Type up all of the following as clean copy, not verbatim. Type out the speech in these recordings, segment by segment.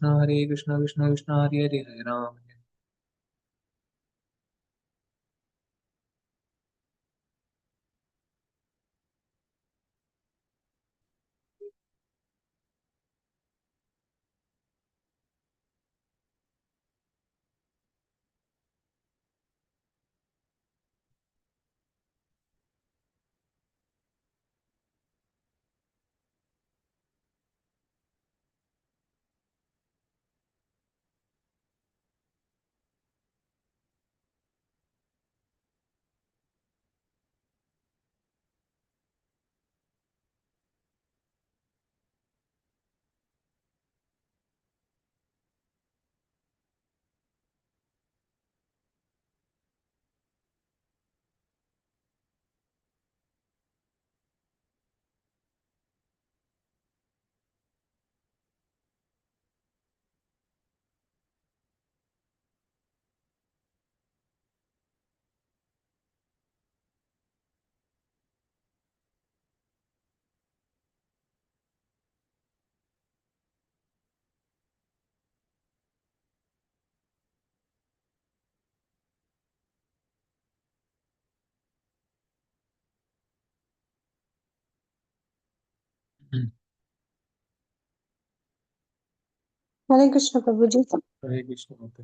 Hare Krishna, Krishna Krishna, Hare Hare, Hare Ram. Hare Krishna, Prabhuji. Hare Krishna, Bhakti.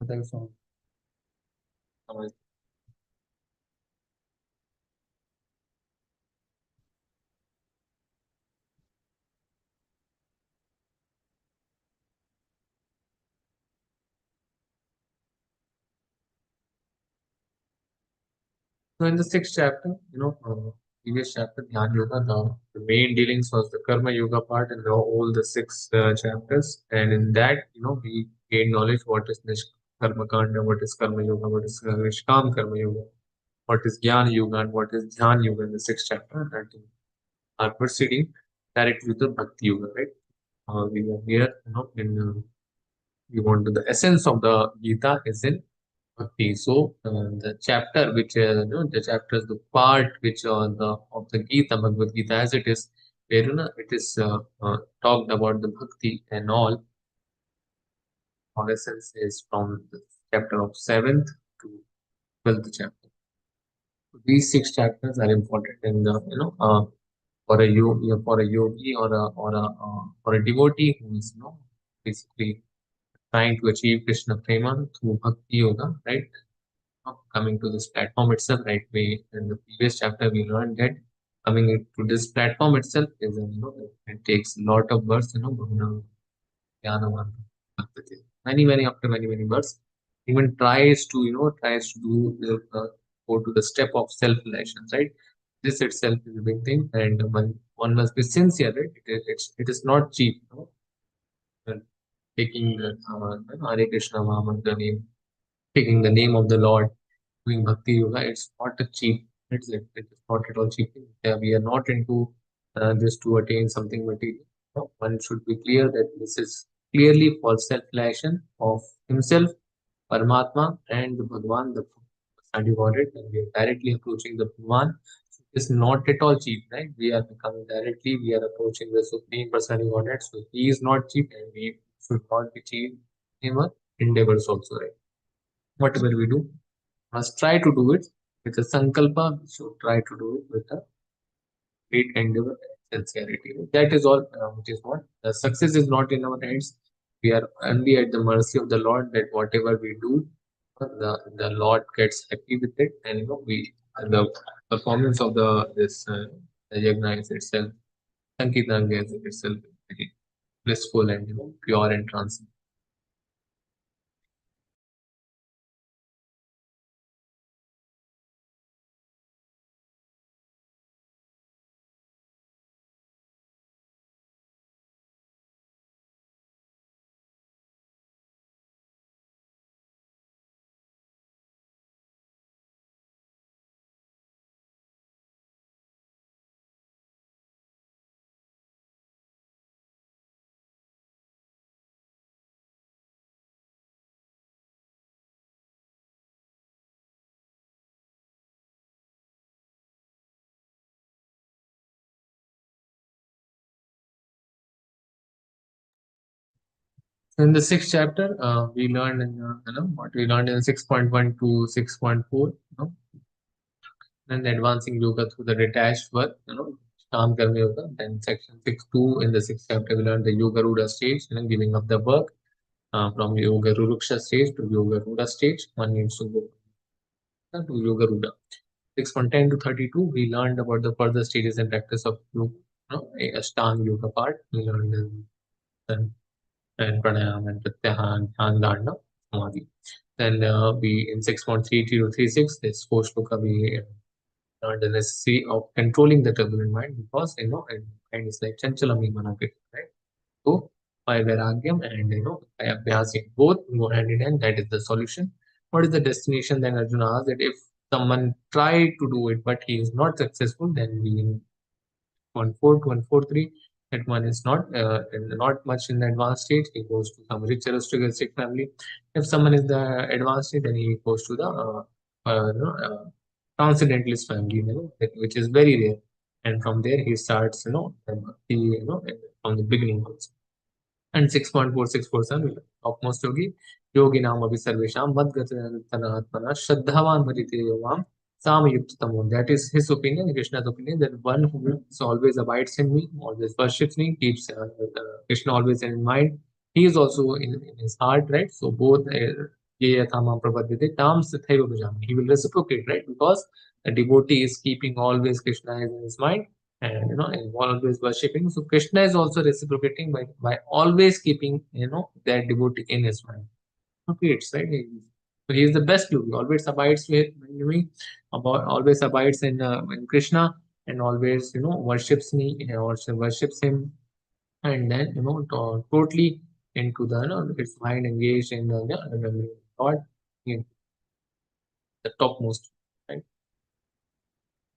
Thanks so much. So in the sixth chapter, previous chapter, Jnana Yoga, the main dealings was the Karma Yoga part and all the six chapters. And in that, we gain knowledge what is Karma Kanda, what is Karma Yoga, what is Nishkam Karma Yoga, what is Jnana Yoga, and what is Dhyan Yoga in the sixth chapter. And are proceeding directly to the Bhakti Yoga, right? We are here, we want to, the essence of the Gita is in Bhakti. So the chapter which the chapters, the part which the of the Gita, Bhagavad Gita as it is, where it is talked about the Bhakti and all essence is from the chapter of 7th to 12th chapter. So these six chapters are important in the for a yogi or a devotee who is basically trying to achieve Krishna Prema through Bhakti Yoga, right? Coming to this platform itself, right? We in the previous chapter we learned that coming to this platform itself is it takes a lot of births, Bhuvana, Jnana, Bhakti. Many after many births, even tries to do go to the step of self-realization, right? This itself is a big thing, and one must be sincere, right? It is not cheap, and taking Hare Krishna Mahamantra name, taking the name of the Lord, doing Bhakti Yoga, it's not a cheap, it is not at all cheap. Yeah, we are not into this to attain something material. No, one should be clear that this is clearly for self-realization of himself, Paramatma, and the Bhagwan, the study about it, and we are directly approaching the Bhagwan. It's not at all cheap, right? We are becoming directly, we are approaching the Supreme Personality Godhead, so he is not cheap, and we should not be cheap in our endeavors also, right? Whatever we do, must try to do it with a sankalpa. We should try to do it with a great endeavor and sincerity. That is all. Which is what the success is not in our hands. We are only at the mercy of the Lord. That whatever we do, the Lord gets happy with it, and we the performance of the yajna is itself, sankirtan is itself very blissful and pure and transcendent. In the sixth chapter, we learned in what we learned in 6.1 to 6.4, and advancing yoga through the detached work, Sham Karma Yoga. Then section 6.2 in the sixth chapter, we learned the Yoga Ruda stage, giving up the work from Yoga Ruruksha stage to Yoga Ruda stage. One needs to go to Yoga Ruda. 6.10 to 32, we learned about the further stages and practice of Ashtanga Yoga part. We learned and pranayam and pratyahara and dharana samadhi. Then we in 6.30 to 36, this fourth shloka we the necessity of controlling the turbulent mind, because and mind is like chanchalami manakit, right? So by vairagyam and by abhyasing, both go hand in hand. That is the solution. What is the destination? Then Arjuna asked that if someone tried to do it but he is not successful, then we 1.4 to 1.43. That one is not much in the advanced state. He goes to some rich aristocratic family. If someone is the advanced state, then he goes to the transcendentalist family, which is very rare. And from there he starts, from the beginning also. And 6.4647, topmost yogi, yogi nam abhi sarvesham madgatana shraddhavan bhajite yovam samayuktamo. That is his opinion, Krishna's opinion, that one who always abides in me, always worships me, keeps Krishna always in mind. He is also in his heart, right? So both ye yathama prapadyate tam sathaiva bhajami. He will reciprocate, right? Because a devotee is keeping always Krishna is in his mind, and and always worshipping. So Krishna is also reciprocating by always keeping that devotee in his mind. Okay, it's right. So he is the best yogi. Always abides with me, about always abides in Krishna, and always worships me, also worships him, and then totally into the its mind engaged in the memory of God, in the topmost. Right.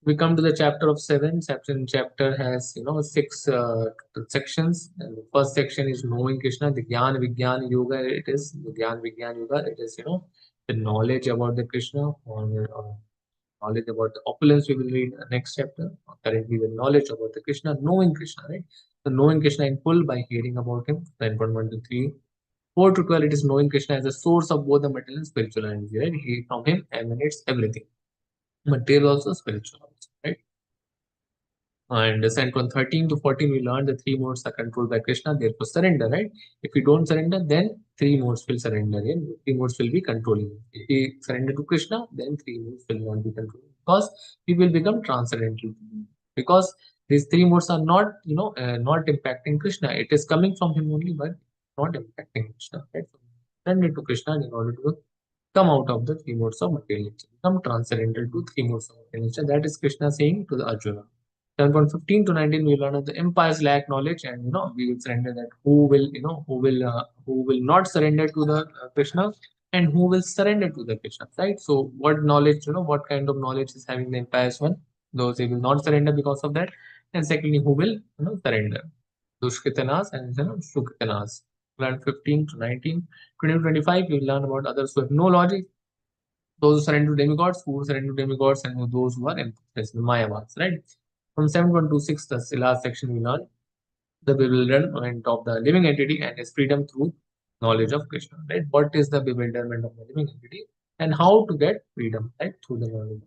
We come to the chapter of 7. Chapter has six sections. And the first section is knowing Krishna, the Gyan Vigyan Yoga. It is the Gyan Vigyan Yoga. It is the knowledge about the Krishna, or knowledge about the opulence. We will read the next chapter. Currently, the knowledge about the Krishna, knowing Krishna, right? So knowing Krishna in full by hearing about him. 9.1 to 3. 4 to 12, it is knowing Krishna as a source of both the material and spiritual energy, right? He, from him emanates everything, material also, spiritual also, right? And descent from 13 to 14, we learned the three modes are controlled by Krishna, therefore surrender, right? If we don't surrender, then three modes will surrender, and three modes will be controlling. If we surrender to Krishna, then three modes will not be controlling, because we will become transcendental. Because these three modes are not, not impacting Krishna. It is coming from him only, but not impacting Krishna, right? So surrender to Krishna in order to come out of the three modes of material nature, become transcendental to three modes of material nature. That is Krishna saying to the Arjuna. 7.15 to 19, we learn that the empires lack knowledge, and we will surrender that who will not surrender to the Krishna, and who will surrender to the Krishna, right? So what knowledge, what kind of knowledge is having the empires one? Those who will not surrender because of that, and secondly, who will surrender? Dushkritanas and Sukritanas. Learn 15 to 19. 20 to 25, we will learn about others who have no logic, those who surrender to demigods, who surrender to demigods, and those who are emptiness, the Mayavads, right? From 7.26, the last section, we learn the bewilderment of the living entity and his freedom through knowledge of Krishna, right? What is the bewilderment of the living entity, and how to get freedom, right? Through the knowledge.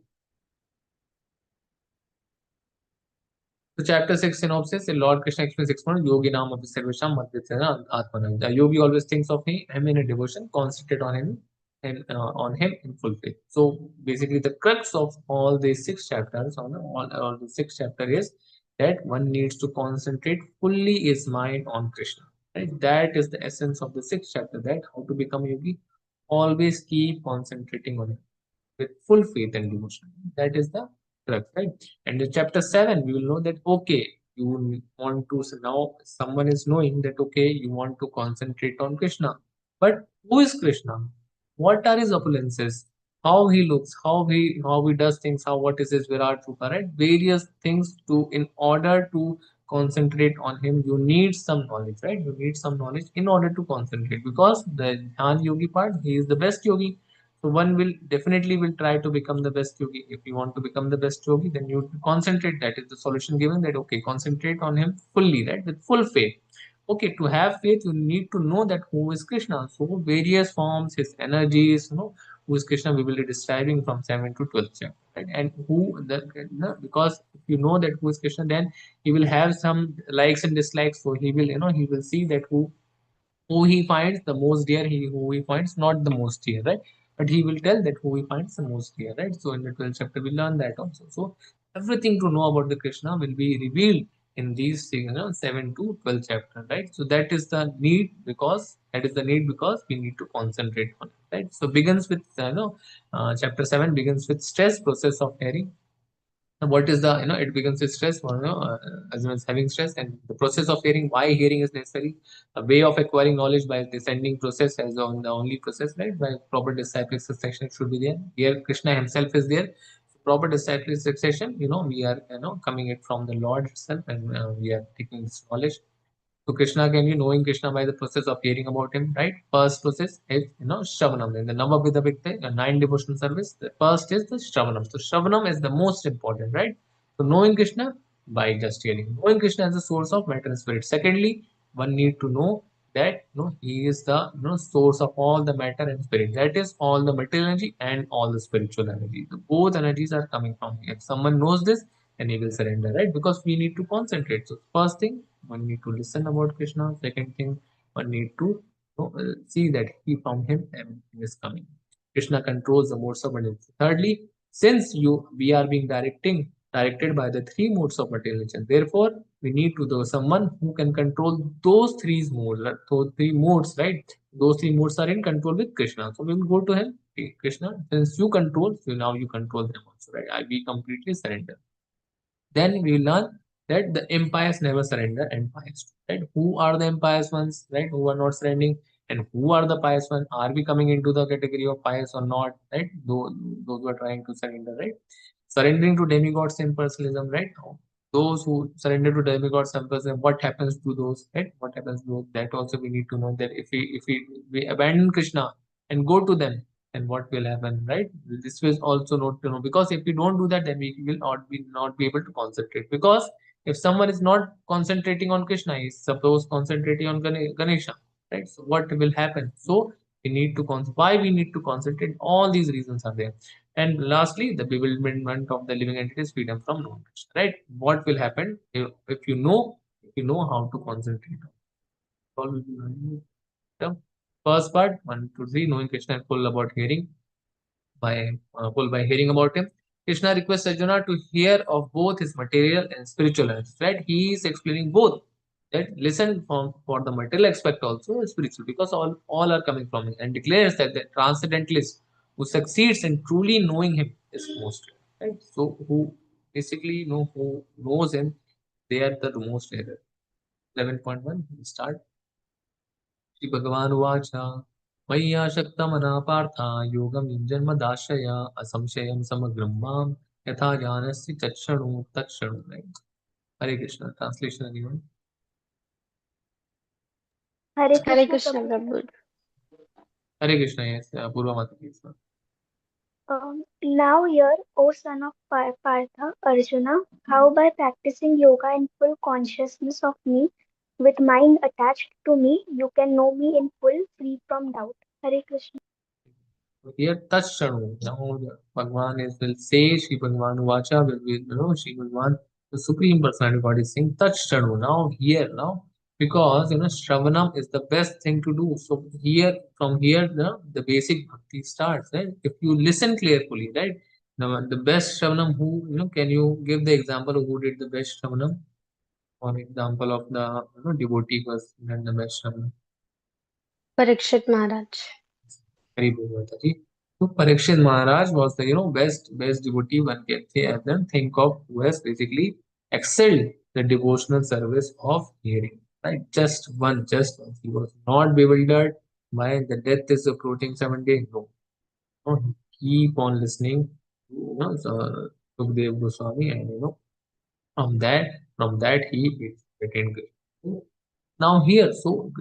So chapter 6 synopsis, the Lord Krishna explains 6 points. Yogi Nam of Sarvesham Madhyasena Atmana. The yogi always thinks of him in a devotion, concentrate on him, and on him in full faith. So basically, the crux of all these 6 chapters, all the 6 chapter is that one needs to concentrate fully his mind on Krishna. Right? That is the essence of the 6 chapter. That how to become yogi. Always keep concentrating on him with full faith and devotion. That is the crux, right? And in chapter 7, we will know that okay, you want to, so now someone is knowing that okay, you want to concentrate on Krishna. But who is Krishna? What are his opulences? How he looks, how he does things, what is his Virat Rupa, right? Various things to, in order to concentrate on him, you need some knowledge, right? You need some knowledge in order to concentrate, because the Dhyan Yogi part, he is the best yogi. So one will definitely will try to become the best yogi. If you want to become the best yogi, then you concentrate. That is the solution given. That okay, concentrate on him fully, right, with full faith. Okay, to have faith, you need to know that who is Krishna. So various forms, his energies, who is Krishna, we will be describing from 7 to 12 chapter. Right? And because if you know that who is Krishna, then he will have some likes and dislikes. So he will see that who he finds the most dear, who he finds not the most dear, right? But he will tell that who he finds the most dear, right? So in the 12th chapter, we learn that also. So everything to know about the Krishna will be revealed in these 7 to 12 chapter, right? So that is the need because we need to concentrate on it, right? So begins with chapter 7 begins with stress process of hearing. And what is the it begins with stress, as well as having stress, and the process of hearing, why hearing is necessary, a way of acquiring knowledge by descending process as on the only process, right? By proper disciplic succession should be there. Here Krishna himself is there. Proper disciplic succession, we are coming it from the Lord itself, and we are taking this knowledge. So Krishna can be knowing Krishna by the process of hearing about him, right? First process is Shravanam. In the Navavida Bhikti, a 9 devotional service, the first is the Shravanam. So Shravanam is the most important, right? So knowing Krishna by just hearing. Knowing Krishna as the source of matter and spirit. Secondly, one need to know that he is the source of all the matter and spirit. That is all the material energy and all the spiritual energy. The both energies are coming from here. If someone knows this, then he will surrender, right? Because we need to concentrate. So first thing, one need to listen about Krishna. Second thing, one need to see that he from him everything is coming. Krishna controls the modes of abundance. Thirdly, since we are being directed by the three modes of material nature, therefore we need to know someone who can control those three modes. Those three modes, right? Those three modes are in control with Krishna. So we will go to him. Okay, Krishna, since you control, so now you control them also, right? I be completely surrender. Then we learn that the empires never surrender and pious, right? Who are the impious ones, right? Who are not surrendering, and who are the pious ones? Are we coming into the category of pious or not, right? Those who are trying to surrender, right? Surrendering to demigods impersonalism, right? Those who surrender to demigods impersonalism, what happens to those, right? What happens to those? That also we need to know that if we abandon Krishna and go to them, and what will happen, right? This was also not to know, because if we don't do that, then we will not be able to concentrate. Because if someone is not concentrating on Krishna, he is suppose concentrating on Ganesha, right? So what will happen? So we need to why we need to concentrate. All these reasons are there. And lastly, the bewilderment of the living entity is freedom from knowledge, right? What will happen if you know how to concentrate? All will be learning. The first part, 1 to 3, knowing Krishna is full about hearing by hearing about him. Krishna requests Arjuna to hear of both his material and spiritual lives. Right? He is explaining both. That listen for the material aspect also spiritual, because all are coming from him, and declares that the transcendentalist who succeeds in truly knowing him is most rare. Right? So who basically know who knows him, they are the most rare. 11.1 we start. श्रीभगवानुवाच मय्यासक्तमनः पार्थ योगं युञ्जन्मदाश्रय असंशयं समग्रं मां यथा ज्ञानस्य चक्षणु तक्षणु. Right? Hare Krishna. Translation anyone? Hare Hare Krishna Krishna, Prabhuji. Prabhu. Hare Krishna. Yes. Purva Mata, please. Now hear, O son of Partha, Arjuna, how by practicing yoga in full consciousness of me, with mind attached to me, you can know me in full, free from doubt. Hare Krishna. Here, Tachanu. Now, Bhagwan will say, Shri Bhagwan Vacha will be, Shri Bhagwan, the Supreme Personality of God is saying, Tachanu. Now, here, now, because, Shravanam is the best thing to do. So, from here, the basic bhakti starts, right? If you listen carefully, right? The best Shravanam, who, can you give the example of who did the best Shravanam? One example of the, devotee was done the best Shravanam. Parikshit Maharaj. Hari Bol Mataji. So Parikshit Maharaj was the best devotee one can say, and then think of who has basically excelled the devotional service of hearing. Right, just one. He was not bewildered by the death is approaching 7 days. No, no, he keep on listening to Sukdev Goswami, and from that he attained great. Now here, so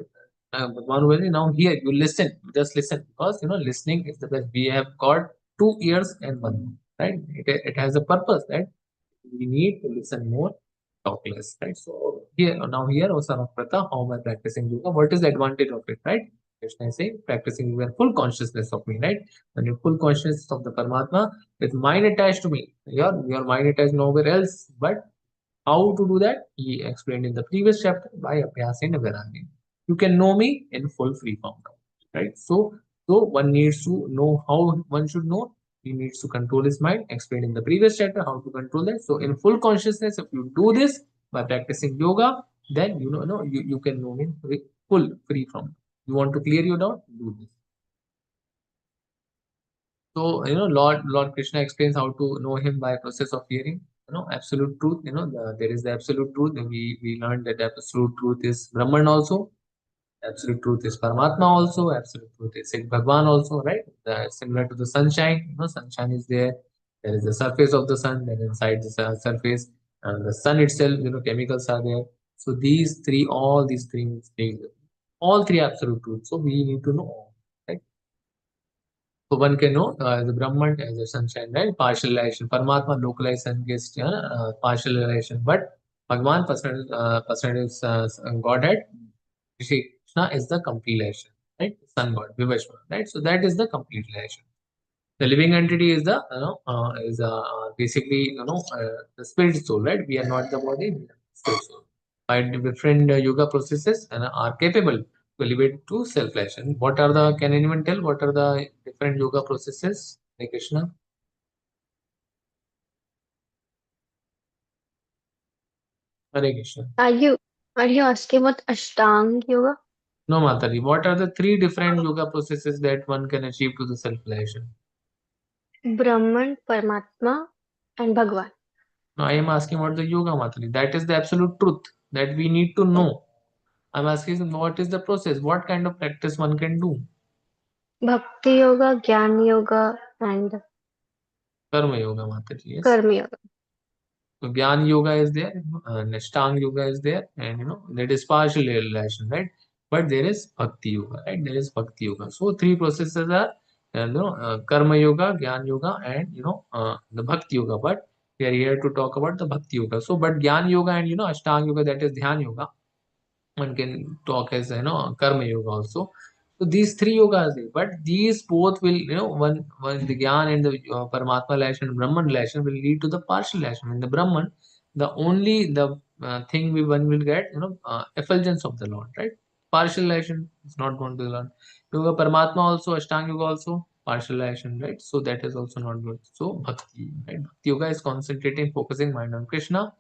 Bhagwan will say, now here you listen, just listen, because listening is the best. We have got 2 ears and one mouth, right? It has a purpose, right? We need to listen more, talk less, right? So here, O son of Pratha, how am I practicing yoga? What is the advantage of it, right? Krishna is saying, practicing yoga, full consciousness of me, right? When you full consciousness of the Paramatma, with mind attached to me, your mind attached nowhere else. But how to do that? He explained in the previous chapter by Abhyasena Vairagya. You can know me in full free form, right? So one needs to know how one should know. He needs to control his mind. Explained in the previous chapter how to control that. So in full consciousness, if you do this by practicing yoga, then you can know him full free from. You want to clear your doubt? Do this. So Lord Krishna explains how to know him by process of hearing. Absolute truth. There is the absolute truth. And we learned that absolute truth is Brahman also. Absolute truth is Paramatma also. Absolute truth is Bhagwan also, right? Similar to the sunshine. Sunshine is there. There is the surface of the sun. Then inside the surface, and the sun itself, chemicals are there. So all these things, all three absolute truths. So we need to know, right? So one can know the Brahman as a sunshine, right? Partialization. Paramatma localized sun gets partialization. But Bhagwan personal is Godhead. Shri Krishna is the completion, right? Sun God, Vivashva, right? So that is the completion. The living entity is the basically the spirit soul, right? We are not the body, we are spirit soul. By different yoga processes and are capable to elevate to self-realization. What are the? Can anyone tell what are the different yoga processes? Hare Krishna. Hare Krishna. Are you asking about Ashtang Yoga? No, Mataji. What are the three different yoga processes that one can achieve to the self-realization? Brahman, Paramatma, and Bhagwan. No, I am asking about the yoga, Mataji. That is the absolute truth that we need to know. I'm asking what is the process? What kind of practice one can do? Bhakti Yoga, Jnana Yoga, and Karma yoga, Mataji. Yes. Karma Yoga. So Gyan yoga is there, Nishtang yoga is there, and that is partial realization, right? But there is Bhakti yoga, right? There is Bhakti yoga. So three processes are, Karma yoga, Gyan yoga, and the Bhakti yoga. But we are here to talk about the Bhakti yoga. So, but Gyan yoga and Ashtang yoga, that is Dhyan yoga. One can talk as karma yoga also. So these three yogas, but these both will one the gyan and the paramatma relation and brahman relation will lead to the partial relation. In the brahman, the thing one will get effulgence of the Lord, right? Partial relation is not going to the Lord. Yoga paramatma also, ashtanga yoga also partial relation, right? So that is also not good. So bhakti, right? Bhakti yoga is concentrating, focusing mind on Krishna.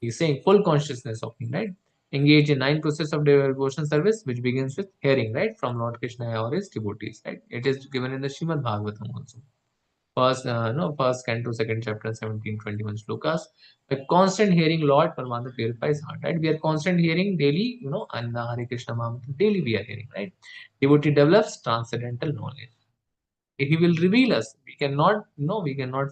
He's saying full consciousness of him, right? Engage in 9 process of devotion service, which begins with hearing, right, from Lord Krishna or his devotees, right? It is given in the Srimad Bhagavatam also. First, no, first canto, second chapter, 17-21 slokas. The constant hearing, Lord Paramatma purifies heart, right? We are constant hearing daily, and the Hare Krishna Mahamantra daily we are hearing, right? Devotee develops transcendental knowledge. He will reveal us. We cannot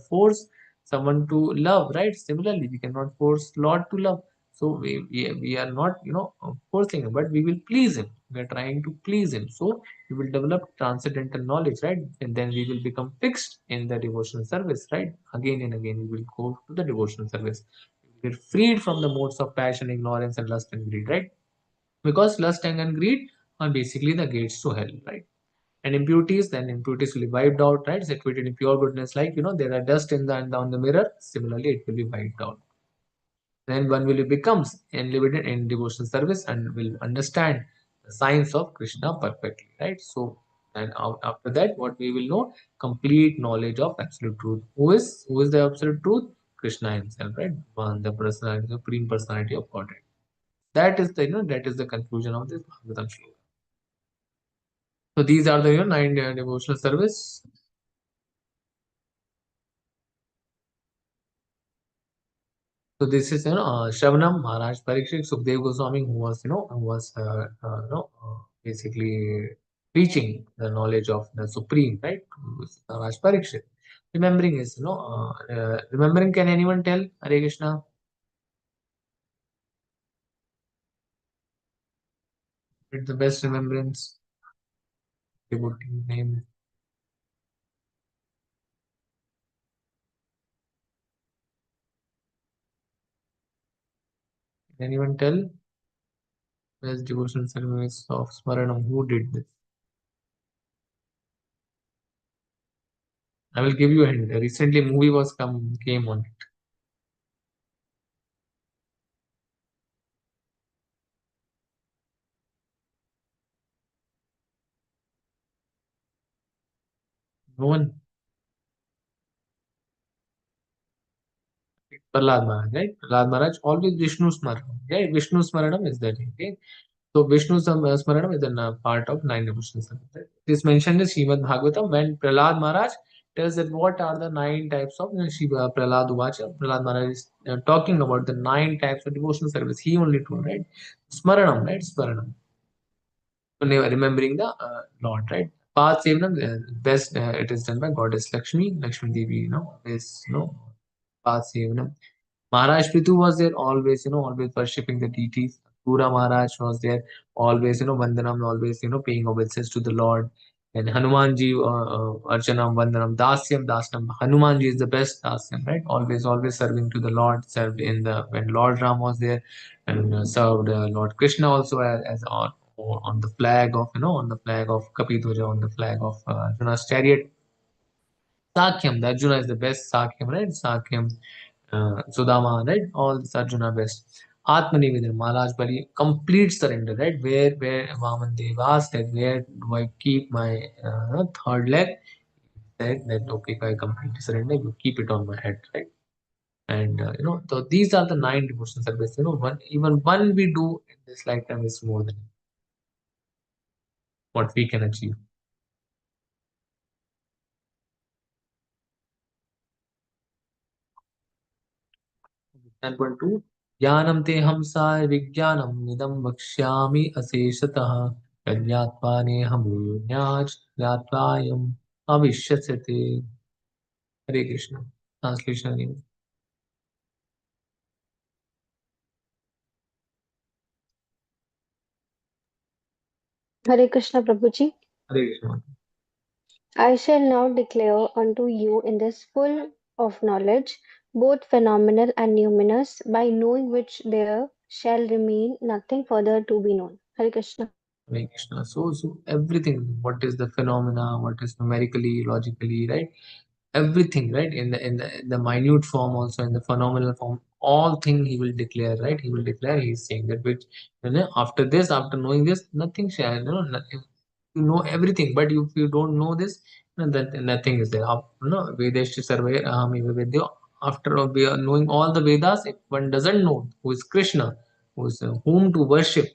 force someone to love, right? Similarly, we cannot force Lord to love. So we are not forcing him, but we will please him. We are trying to please him. So we will develop transcendental knowledge, right? And then we will become fixed in the devotional service, right? Again and again we will go to the devotional service. We get freed from the modes of passion, ignorance, and lust and greed, right? Because lust and greed are basically the gates to hell, right? And impurities, then impurities will be wiped out, right? Situated in pure goodness, like there are dust in the on the mirror. Similarly, it will be wiped out. Then one will becomes elevated in devotional service and will understand the science of Krishna perfectly, right? So, and after that, what we will know, complete knowledge of absolute truth. Who is the absolute truth? Krishna himself, right? One, the personality, the supreme personality of Godhead. That is the conclusion of this Bhagavatam shloka. So these are the 9 devotional service. So this is Shravanam Maharaj Parikshit Sukdev Goswami, who was basically teaching the knowledge of the Supreme, right? Maharaj Parikshit. Remembering is remembering. Can anyone tell Hare Krishna? With the best remembrance, devotee name. Can anyone tell? Best devotional service of Smaranam. Who did this? I will give you a hint. Recently, a movie came on it. No one. Prahlad Maharaj, right? Prahlad Maharaj always Vishnu Smaranam. Right? Vishnu Smaranam is that. Okay. So Vishnu Smaranam is a part of nine devotional service. Right? It is mentioned in Srimad Bhagavatam when Prahlad Maharaj tells that what are the nine types of Shiva Prahlad Uvacha. Prahlad Maharaj is talking about the nine types of devotional service. He only told, right? Smaranam, right? Smaranam. Remembering the Lord, right? Path Sevanam, best it is done by Goddess Lakshmi. Lakshmi Devi, is Path Sevanam. Maharaj Prithu was there always, always worshipping the deities. Pura Maharaj was there always, Vandanam, always, paying obeisances to the Lord. And Hanumanji, Archanam, Vandanam, Dasyam, Dasnam. Hanumanji is the best Dasyam, right? Always, always serving to the Lord, served when Lord Ram was there, and served Lord Krishna also as on the flag of, on the flag of Kapidwaja, on the flag of Arjuna's chariot. Sakyam, the Arjuna is the best Sakyam, right? Sakyam, Sudama, right? All this Arjuna best. Atmanivedana, Maharaj Bali, complete surrender, right? Where Vaman Dev asked that where do I keep my third leg? Said that okay, if I completely surrender, you keep it on my head, right? And so these are the nine devotional service. One we do in this lifetime is more than what we can achieve. 9.2 ज्ञानं ते हमसाय विज्ञानं निदं वक्ष्यामि अशेषतः यज्ञात्वा नेहं ज्ञात्वायम् अविश्यस्यते. Hare Krishna. Translation again. Hare Krishna Prabhuji. Hare Krishna. I shall now declare unto you in this full of knowledge, both phenomenal and numinous, by knowing which there shall remain nothing further to be known. Hare Krishna. Hare Krishna. So everything, what is the phenomena, what is numerically, logically, right? Everything, right? In the minute form, also in the phenomenal form, all thing he will declare, right? He will declare. He is saying that which, after this, after knowing this, nothing shall, nothing, you know everything, but if you don't know this, then nothing is there. Vedesh Sarve Ahami Vedyo. After knowing all the Vedas, if one doesn't know who is Krishna, whom to worship,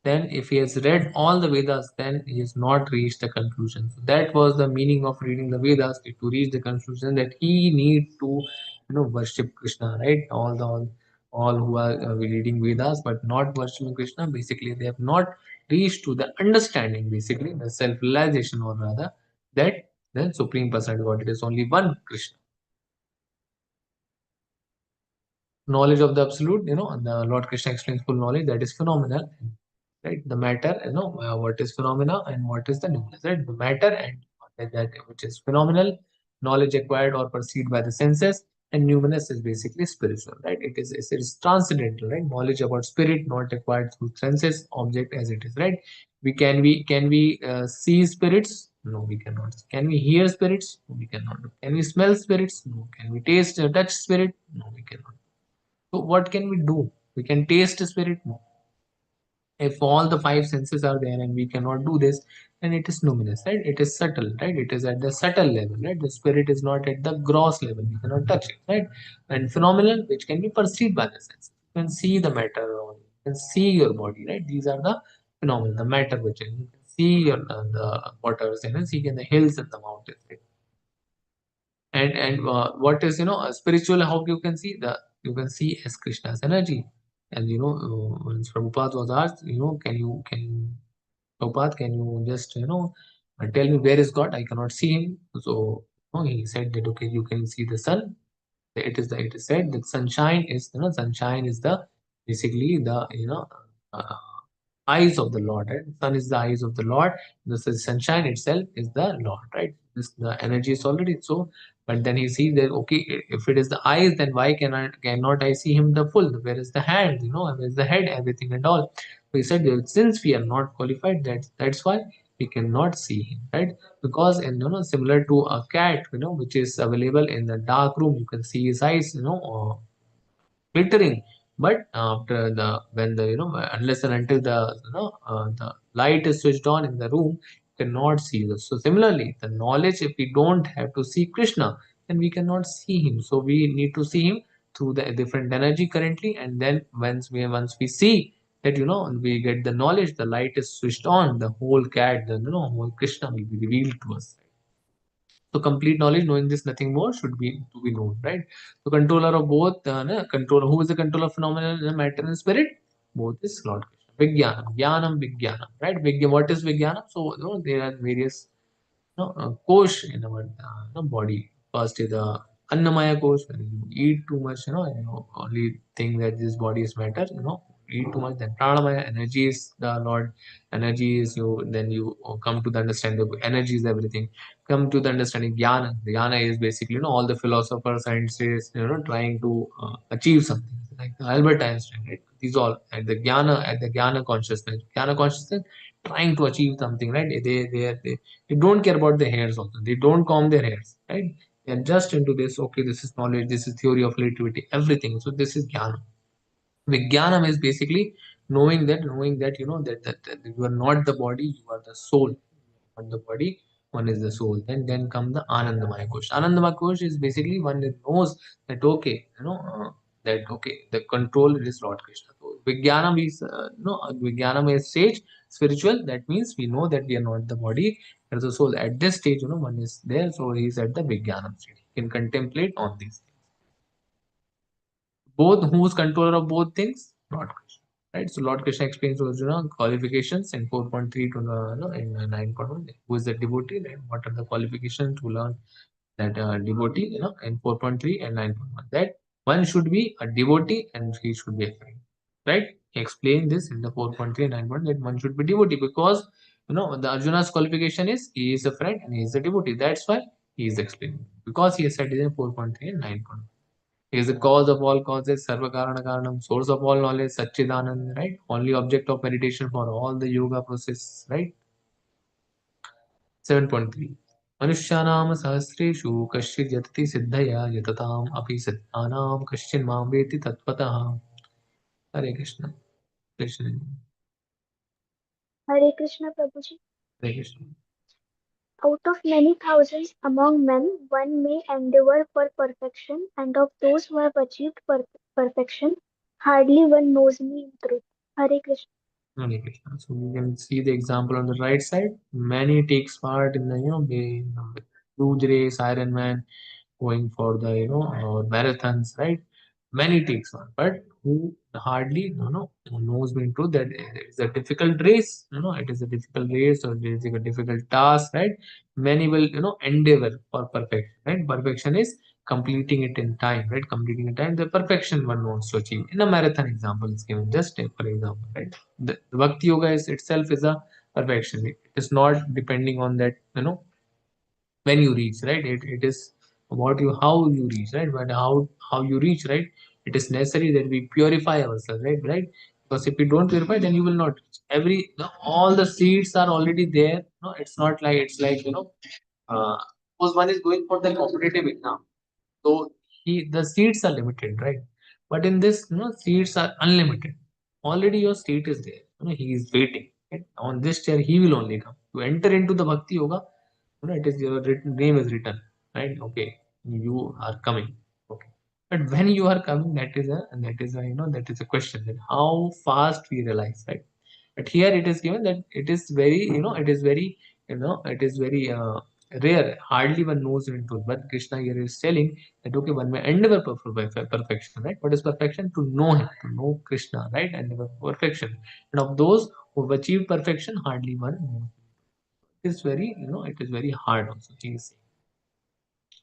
then if he has read all the Vedas, then he has not reached the conclusion. So that was the meaning of reading the Vedas, to reach the conclusion that he need to, worship Krishna, right? All who are reading Vedas but not worshiping Krishna, basically they have not reached to the understanding, basically the self-realization, or rather that the Supreme Personality God, it is only one Krishna. Knowledge of the absolute, the Lord Krishna explains full knowledge, that is phenomenal, right? The matter, what is phenomena and what is the numinous, right? The matter and that which is phenomenal, knowledge acquired or perceived by the senses, and numinous is basically spiritual, right? It is transcendental, right? Knowledge about spirit, not acquired through senses, object as it is, right? We can we see spirits? No, we cannot. Can we hear spirits? No, we cannot. Can we smell spirits? No. Can we taste, touch spirit? No, we cannot. So what can we do? We can taste spirit? No. If all the five senses are there and we cannot do this, then it is numinous, right? It is subtle, right? It is at the subtle level, right? The spirit is not at the gross level, we cannot touch it, right? And phenomenal, which can be perceived by the senses, you can see the matter around you, you can see your body, right? These are the phenomena, the matter which you can see the waters, see in the hills and the mountains, right? And what is, spiritual, how you can see the, you can see as Krishna's energy. And once Prabhupada was asked, can Prabhupada, can you just, tell me where is God? I cannot see him. So he said that okay, you can see the sun. It is said that sunshine is the, basically the, uh, eyes of the Lord, right? Sun is the eyes of the Lord. The sunshine itself is the Lord, right? The energy is already so. But then he sees that, okay, if it is the eyes, then why cannot I see him the full? Where is the hand? Where is the head? Everything and all. So he said, since we are not qualified, that's why we cannot see him, right? Because, and similar to a cat, which is available in the dark room, you can see his eyes, glittering. But after the when the unless and until the light is switched on in the room, you cannot see this. So similarly, the knowledge, if we don't have to see Krishna, then we cannot see him. So we need to see him through the different energy currently, and then once we see that, we get the knowledge, the light is switched on, the whole cat, the whole Krishna will be revealed to us. So complete knowledge, knowing this, nothing more should be to be known, right? So controller of both, controller, who is the controller of phenomenon, matter and spirit? Both is Lord Krishna. Vijnanam, Jnanam, Vijnanam, right? What is Vijnanam? So, there are various kosh in our body. First is the Annamaya kosh, when you eat too much, only thing that this body is matter, eat too much. Then Pranamaya, energy is the Lord, energy is you, then you come to the understanding of energy is everything. Come to the understanding Jnana. Jnana is basically, all the philosophers, scientists, trying to achieve something. Like Albert Einstein, right? These all at the Jnana consciousness. Jnana consciousness trying to achieve something, right? They don't care about their hairs also. They don't comb their hairs, right? They are just into this. Okay, this is knowledge. This is theory of relativity. Everything. So this is jnana. Vijnanam is basically knowing that that you are not the body. You are the soul. Not the body. One is the soul. Then come the Anandamaya Kosh. Anandamaya Kosh is basically one that knows that, okay, that, okay, the control is Lord Krishna. So Vijnanam is Vijnanam is stage spiritual. That means we know that we are not the body, we are the soul. At this stage, one is there, so he is at the Vijnanam stage. He can contemplate on these things. Both, who's controller of both things? Lord Krishna. Right? So Lord Krishna explains to Arjuna qualifications in 4.3 to in 9.1. Who is the devotee? Right? What are the qualifications to learn that devotee? In 4.3 and 9.1. That one should be a devotee and he should be a friend. Right? He explained this in the 4.3 and 9.1 that one should be devotee because the Arjuna's qualification is he is a friend and he is a devotee. That's why he is explaining. Because he has said it in 4.3 and 9.1. He is the cause of all causes, Sarva Karana Karanam, source of all knowledge, Satchidanand, right? Only object of meditation for all the yoga process, right? 7.3. Manushyanam sahasreshu kashchid yatati siddhaya yatatam api siddhanam kashchin mam veti tattvataha. Hare Krishna. Krishna. Hare Krishna Prabhuji. Hare Krishna. Out of many thousands among men, one may endeavor for perfection, and of those who have achieved perfection, hardly one knows me in truth. Hare Krishna. Hare Krishna. So you can see the example on the right side. Many takes part in the huge race, Ironman, going for the marathons, right? Many takes on, but who hardly who knows me into that it's a difficult race. It is a difficult race or it is a difficult task, right? Many will endeavor for perfection, right? Perfection is completing it in time, right? Completing in time, the perfection one wants to achieve. In a marathon example is given, just take for example, right? The bhakti yoga is itself is a perfection. It is not depending on that when you reach, right? It is about you how you reach, right? But how you reach, right? It is necessary that we purify ourselves, right? Because if we don't purify, then you will not reach. All the seeds are already there. No, it's not like it's like suppose one is going for the competitive exam, so the seats are limited, right? But in this, seats are unlimited. Already your seat is there. He is waiting. Right? On this chair, he will only come. To enter into the bhakti yoga, it is your name is written, right? Okay, you are coming. Okay. But when you are coming, that is a question that how fast we realize, right? But here it is given that it is very, it is very rare. Hardly one knows into. But Krishna here is telling that okay, one may endeavor for perfection, right? What is perfection? To know him, to know Krishna, right? Endeavor for perfection. And of those who have achieved perfection, hardly one knows. It is very, it is very hard also. He is saying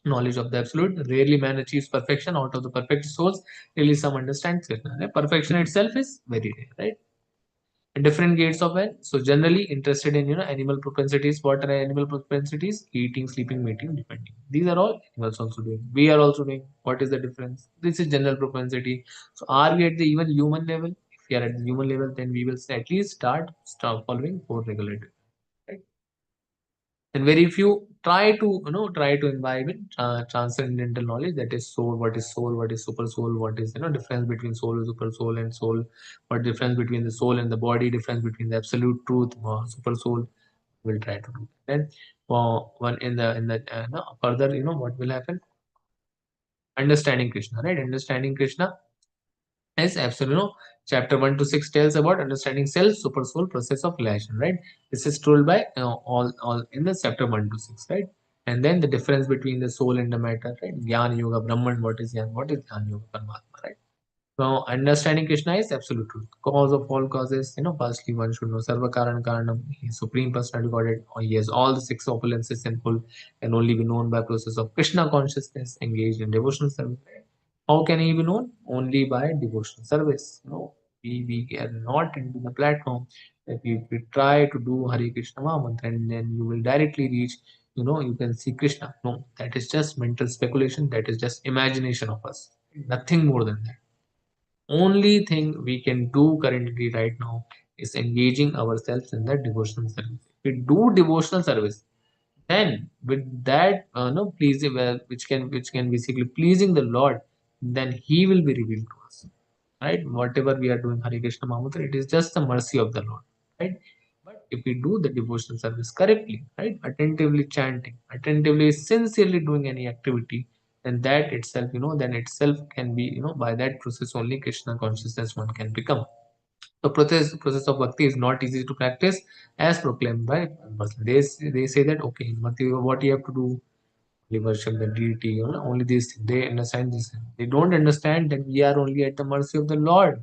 knowledge of the absolute. Rarely man achieves perfection out of the perfect souls. Really, some understand Krishna. Perfection itself is very rare, right? different gates of hell. So generally interested in animal propensities. What are animal propensities? Eating, sleeping, mating, depending. These are all animals also doing. We are also doing. What is the difference? This is general propensity. So are we at the even human level? If we are at the human level, then we will at least start following four regulators. Right? And very few try to imbibe in transcendental knowledge, that is soul, what is super soul, what is difference between soul, super soul, and soul, what difference between the soul and the body, difference between the absolute truth, super soul. Will try to do then one in the no, further, what will happen. Understanding Krishna, right? Understanding Krishna is absolute. Chapter 1 to 6 tells about understanding self, super soul, process of relation, right? This is told by all in the chapter 1 to 6, right? And then the difference between the soul and the matter, right? Jnana Yoga, Brahman, what is Jnana, what is Jnana Yoga, Paramatma, right? Now, understanding Krishna is absolute truth. Cause of all causes, firstly, one should know Sarva Karan Karanam, he is Supreme Personality Godhead, or he has all the six opulences in full, can only be known by process of Krishna consciousness, engaged in devotional service. How can he be known? Only by devotional service. We are not into the platform that if we try to do Hare Krishna Mahamantra and then you will directly reach, you can see Krishna. No, that is just mental speculation, that is just imagination of us. Nothing more than that. Only thing we can do currently right now is engaging ourselves in the devotional service. If we do devotional service, then with that no pleasing, well, which can basically pleasing the Lord, then He will be revealed to us, right? Whatever we are doing Hare Krishna Mahamantra, it is just the mercy of the Lord, right? But if we do the devotional service correctly, right, attentively chanting, attentively, sincerely doing any activity, then that itself, then itself can be, by that process only Krishna consciousness one can become. The process of bhakti is not easy to practice, as proclaimed by person. They say that okay, in bhakti, what you have to do, you worship the deity, only these things. They understand this. They don't understand that we are only at the mercy of the Lord.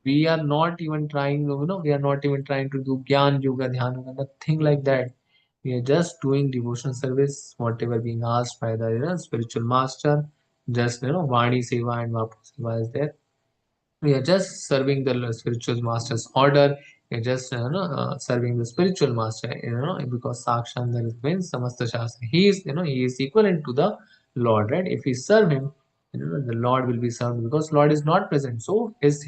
We are not even trying, we are not even trying to do Gyan Yoga, Dhyan Yoga, nothing like that. We are just doing devotional service, whatever being asked by the spiritual master. Just Vani Seva and Vapu Seva is there. We are just serving the spiritual master's order. We are just serving the spiritual master, because Sakshandar means Samasta Shastra. He is equivalent to the Lord, right? If we serve him, the Lord will be served, because Lord is not present. So his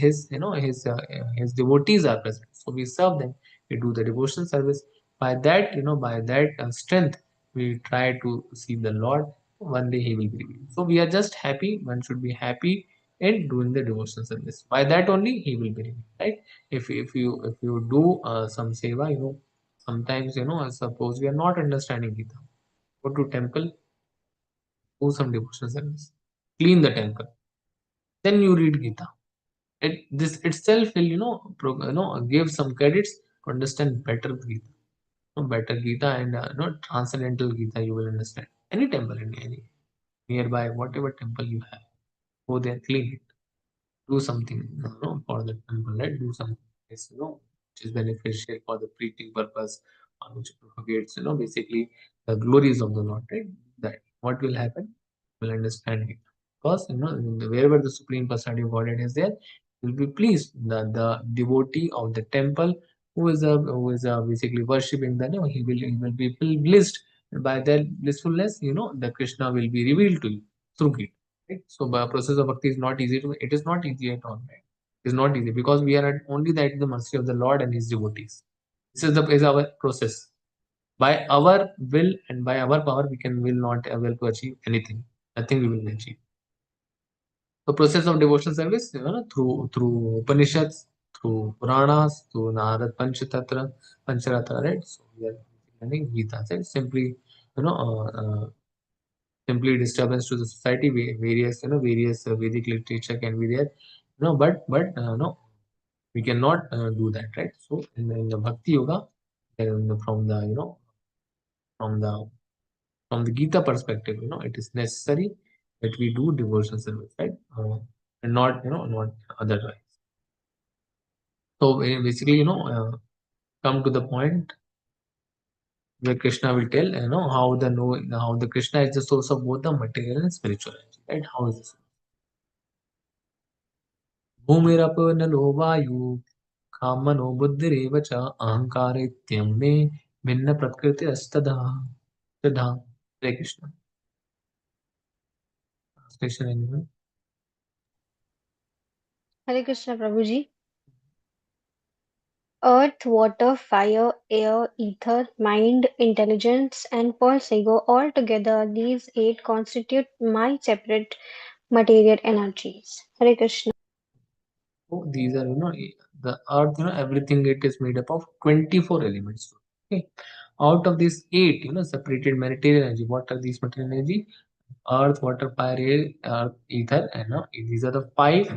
devotees are present. So we serve them. We do the devotional service. By that strength, we try to see the Lord. One day he will be revealed. So we are just happy. One should be happy in doing the devotional service. By that only he will be revealed, right? If you do some seva, sometimes suppose we are not understanding Gita, go to temple, do some devotional service, clean the temple, then you read Gita. This itself will give some credits to understand better Gita, better Gita, and transcendental Gita. You will understand any temple in any nearby, whatever temple you have, go there, clean it, do something for the temple, right? Do something is, which is beneficial for the preaching purpose, which propagates basically the glories of the Lord, right? That what will happen, will understand it, because wherever the Supreme Personality of Godhead is there, will be pleased. The devotee of the temple who is basically worshipping the, he will be blessed. And by that blissfulness, the Krishna will be revealed to you through Gita. Right? So the process of bhakti is not easy to. It is not easy at all. Right? It is not easy, because we are only at the mercy of the Lord and His devotees. This is our process. By our will and by our power, we will not able to achieve anything. Nothing we will achieve. The process of devotional service, through Upanishads, through Puranas, through Narad Pancharatra, right? So we are learning Gita, right? Simply disturbance to the society. Various Vedic literature can be there, but no, we cannot do that, right? So in the Bhakti Yoga, from the from the from the Gita perspective, it is necessary that we do devotional service, right? And not otherwise. So basically, come to the point where Krishna will tell, how the Krishna is the source of both the material and spiritual energy, right? How is this? Bhumirapa nalo vayu मनो बुद्धिरेव च अहंकार इत्यं मे भिन्न प्रकृति अस्तदा तदा। हरे Krishna. Translation anyone? Hare Krishna Prabhuji. Earth, water, fire, air, ether, mind, intelligence, and pulse ego all together, these eight constitute my separate material energies. Hare Krishna. So these are, the earth, everything it is made up of 24 elements. Okay. Out of these eight, separated material energy, what are these material energy? Earth, water, fire, air, ether, and these are the five,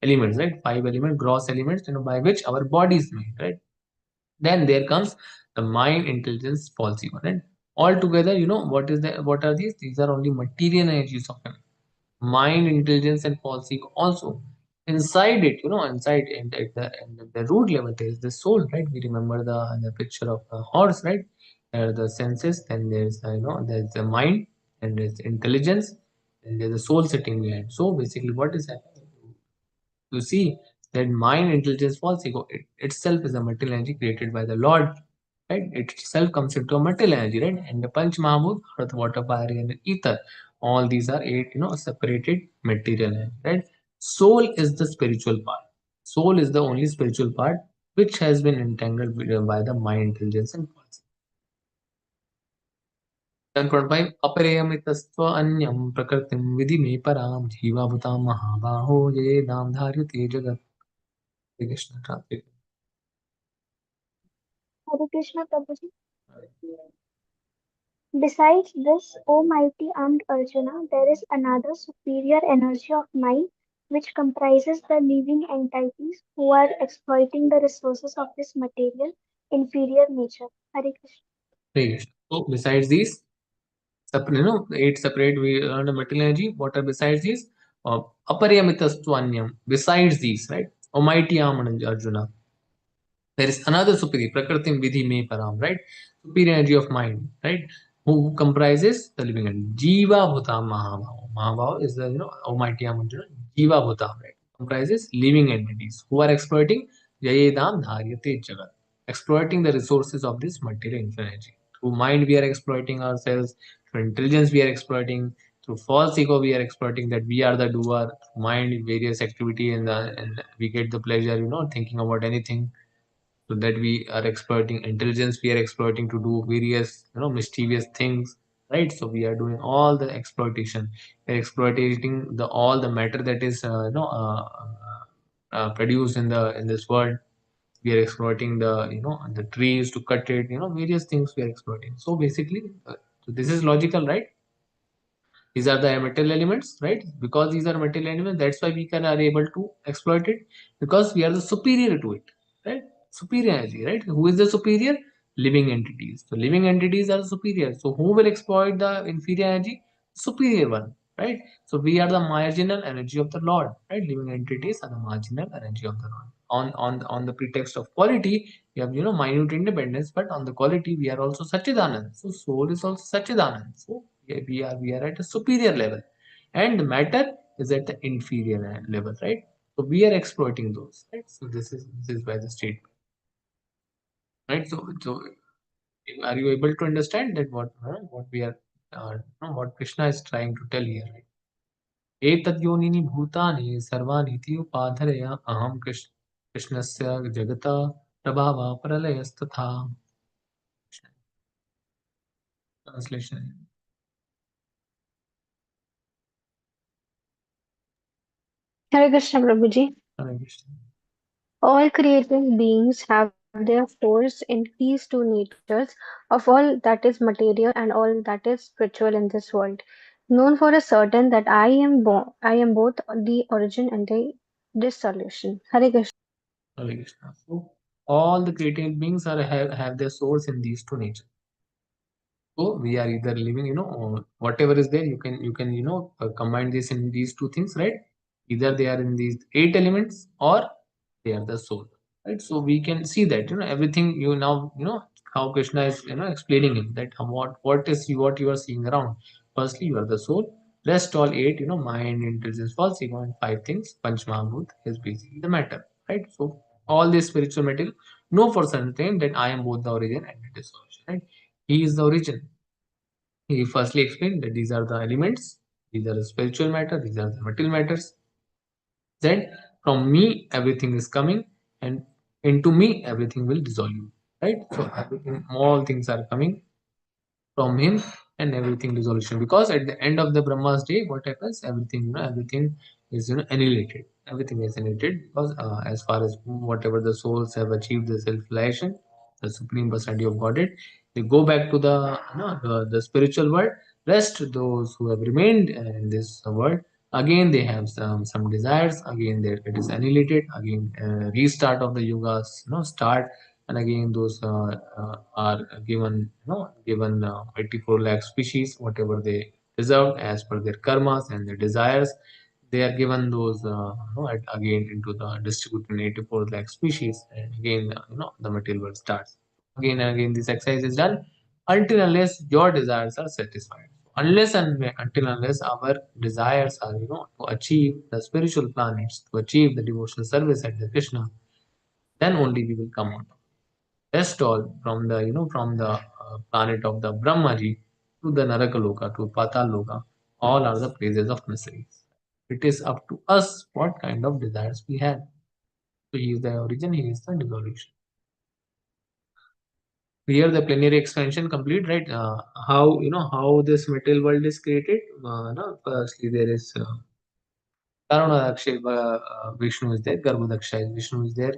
elements, right? Five element, gross elements, by which our body is made, right? Then there comes the mind, intelligence, false ego, right? All together, what are these? These are only material energies of him. Mind, intelligence, and false ego also. Inside it, inside and at the root level, there is the soul, right? We remember the picture of a horse, right? There are the senses, then there's there's the mind, and there's intelligence, and there's the soul sitting behind. So basically, what is happening? You see that mind, intelligence, false ego itself is a material energy created by the Lord, right? It itself comes into a material energy, right? And the Panch Mahamut, earth, water, fire, and ether, all these are eight, separated material energy, right? Soul is the spiritual part. Soul is the only spiritual part which has been entangled by the mind, intelligence, and false. 10.5 अपरेयमितस्त्व अन्यं प्रकृतिं विधि मे परां जीवाभूतां महाबाहो ये दाम धार्यते जगत्. Krishna translate. Hare Krishna Prabhuji. Besides this, O mighty armed Arjuna, there is another superior energy of mind which comprises the living entities who are exploiting the resources of this material inferior nature. Hare Krishna. Hare Krishna. So besides these, eight separate we learned the material energy. What are besides these? Aparyamitastvanyam. Besides these, right? Almighty Arjuna. There is another superior, Prakritim Vidhi Me Param, right? Superior energy of mind, right? Who comprises the living entity. Jiva Bhutam Mahabhava. Mahabhava is the Almighty Arjuna. Jiva Bhutam, right? Comprises living entities who are exploiting Yayedam Dharyate Jagat, exploiting the resources of this material energy. Through mind, we are exploiting ourselves. Through intelligence, we are exploiting. Through false ego, we are exploiting that we are the doer. Mind, various activity, and we get the pleasure, thinking about anything, so that we are exploiting intelligence, we are exploiting to do various mischievous things, right? So we are doing all the exploitation, we're exploiting the all the matter that is produced in this world. We are exploiting the trees to cut it, various things we are exploiting. So basically, so this is logical, right? These are the material elements, right? Because these are material elements, that's why we can are able to exploit it, because we are the superior to it, right? Superior energy, right? Who is the superior? Living entities. So living entities are superior. So who will exploit the inferior energy? Superior one, right? So we are the marginal energy of the Lord, right? Living entities are the marginal energy of the Lord. On the pretext of quality, we have minute independence, but on the quality we are also Sachidanand. So soul is also Sachidanand. So we are at a superior level, and the matter is at the inferior level, right? So we are exploiting those, right? So this is by the statement, right? So are you able to understand that what we are what Krishna is trying to tell here, right? एतद्योनीनि भूतानि सर्वाणि इति उपाधरय अहं कृष्णस्य जगता प्रभावः प्रलयस्तथा. Translation. Hare Krishna Prabhuji. Hare Krishna. All created beings have their force in these two natures of all that is material and all that is spiritual in this world. Known for a certain that I am both the origin and the dissolution. Hare Krishna. Hare Krishna. So all the created beings have their source in these two natures. So we are either living, or whatever is there, you can combine this in these two things, right? Either they are in these eight elements or they are the soul, right? So we can see that everything how Krishna is explaining it, that what you are seeing around. Firstly, you are the soul. Rest all eight, mind, intelligence, false ego, and five things. Panch Mahabhut is basically the matter, right? So All this spiritual material know for certain that I am both the origin and the dissolution. Right? He is the origin. He firstly explained that these are the elements, these are the spiritual matter, these are the material matters. Then from me everything is coming, and into me everything will dissolve. Right? So everything, all things are coming from him, and everything dissolution, because at the end of the Brahma's day what happens, everything, everything is, annihilated. Everything is annihilated because as far as whatever the souls have achieved the self-realization, the supreme personality of Godhead, they go back to the spiritual world. Rest those who have remained in this world, again they have some desires, again there it is annihilated, again restart of the yugas, start, and again those are given 84 lakh species, whatever they deserve as per their karmas and their desires. They are given those again into the distributed in 84 lakh species, and again the material world starts again and again. This exercise is done until unless your desires are satisfied. Until unless our desires are, to achieve the spiritual planets, to achieve the devotional service at the Krishna, then only we will come out. Rest all from the, from the planet of the Brahmaji to the Narakaloka to Pataloka, all are the places of miseries. It is up to us what kind of desires we have. So he is the origin, he is the dissolution. Here the plenary expansion complete, right? How, how this material world is created? No, firstly there is Karunadakshay Vishnu is there, Garbhodakshay Vishnu is there,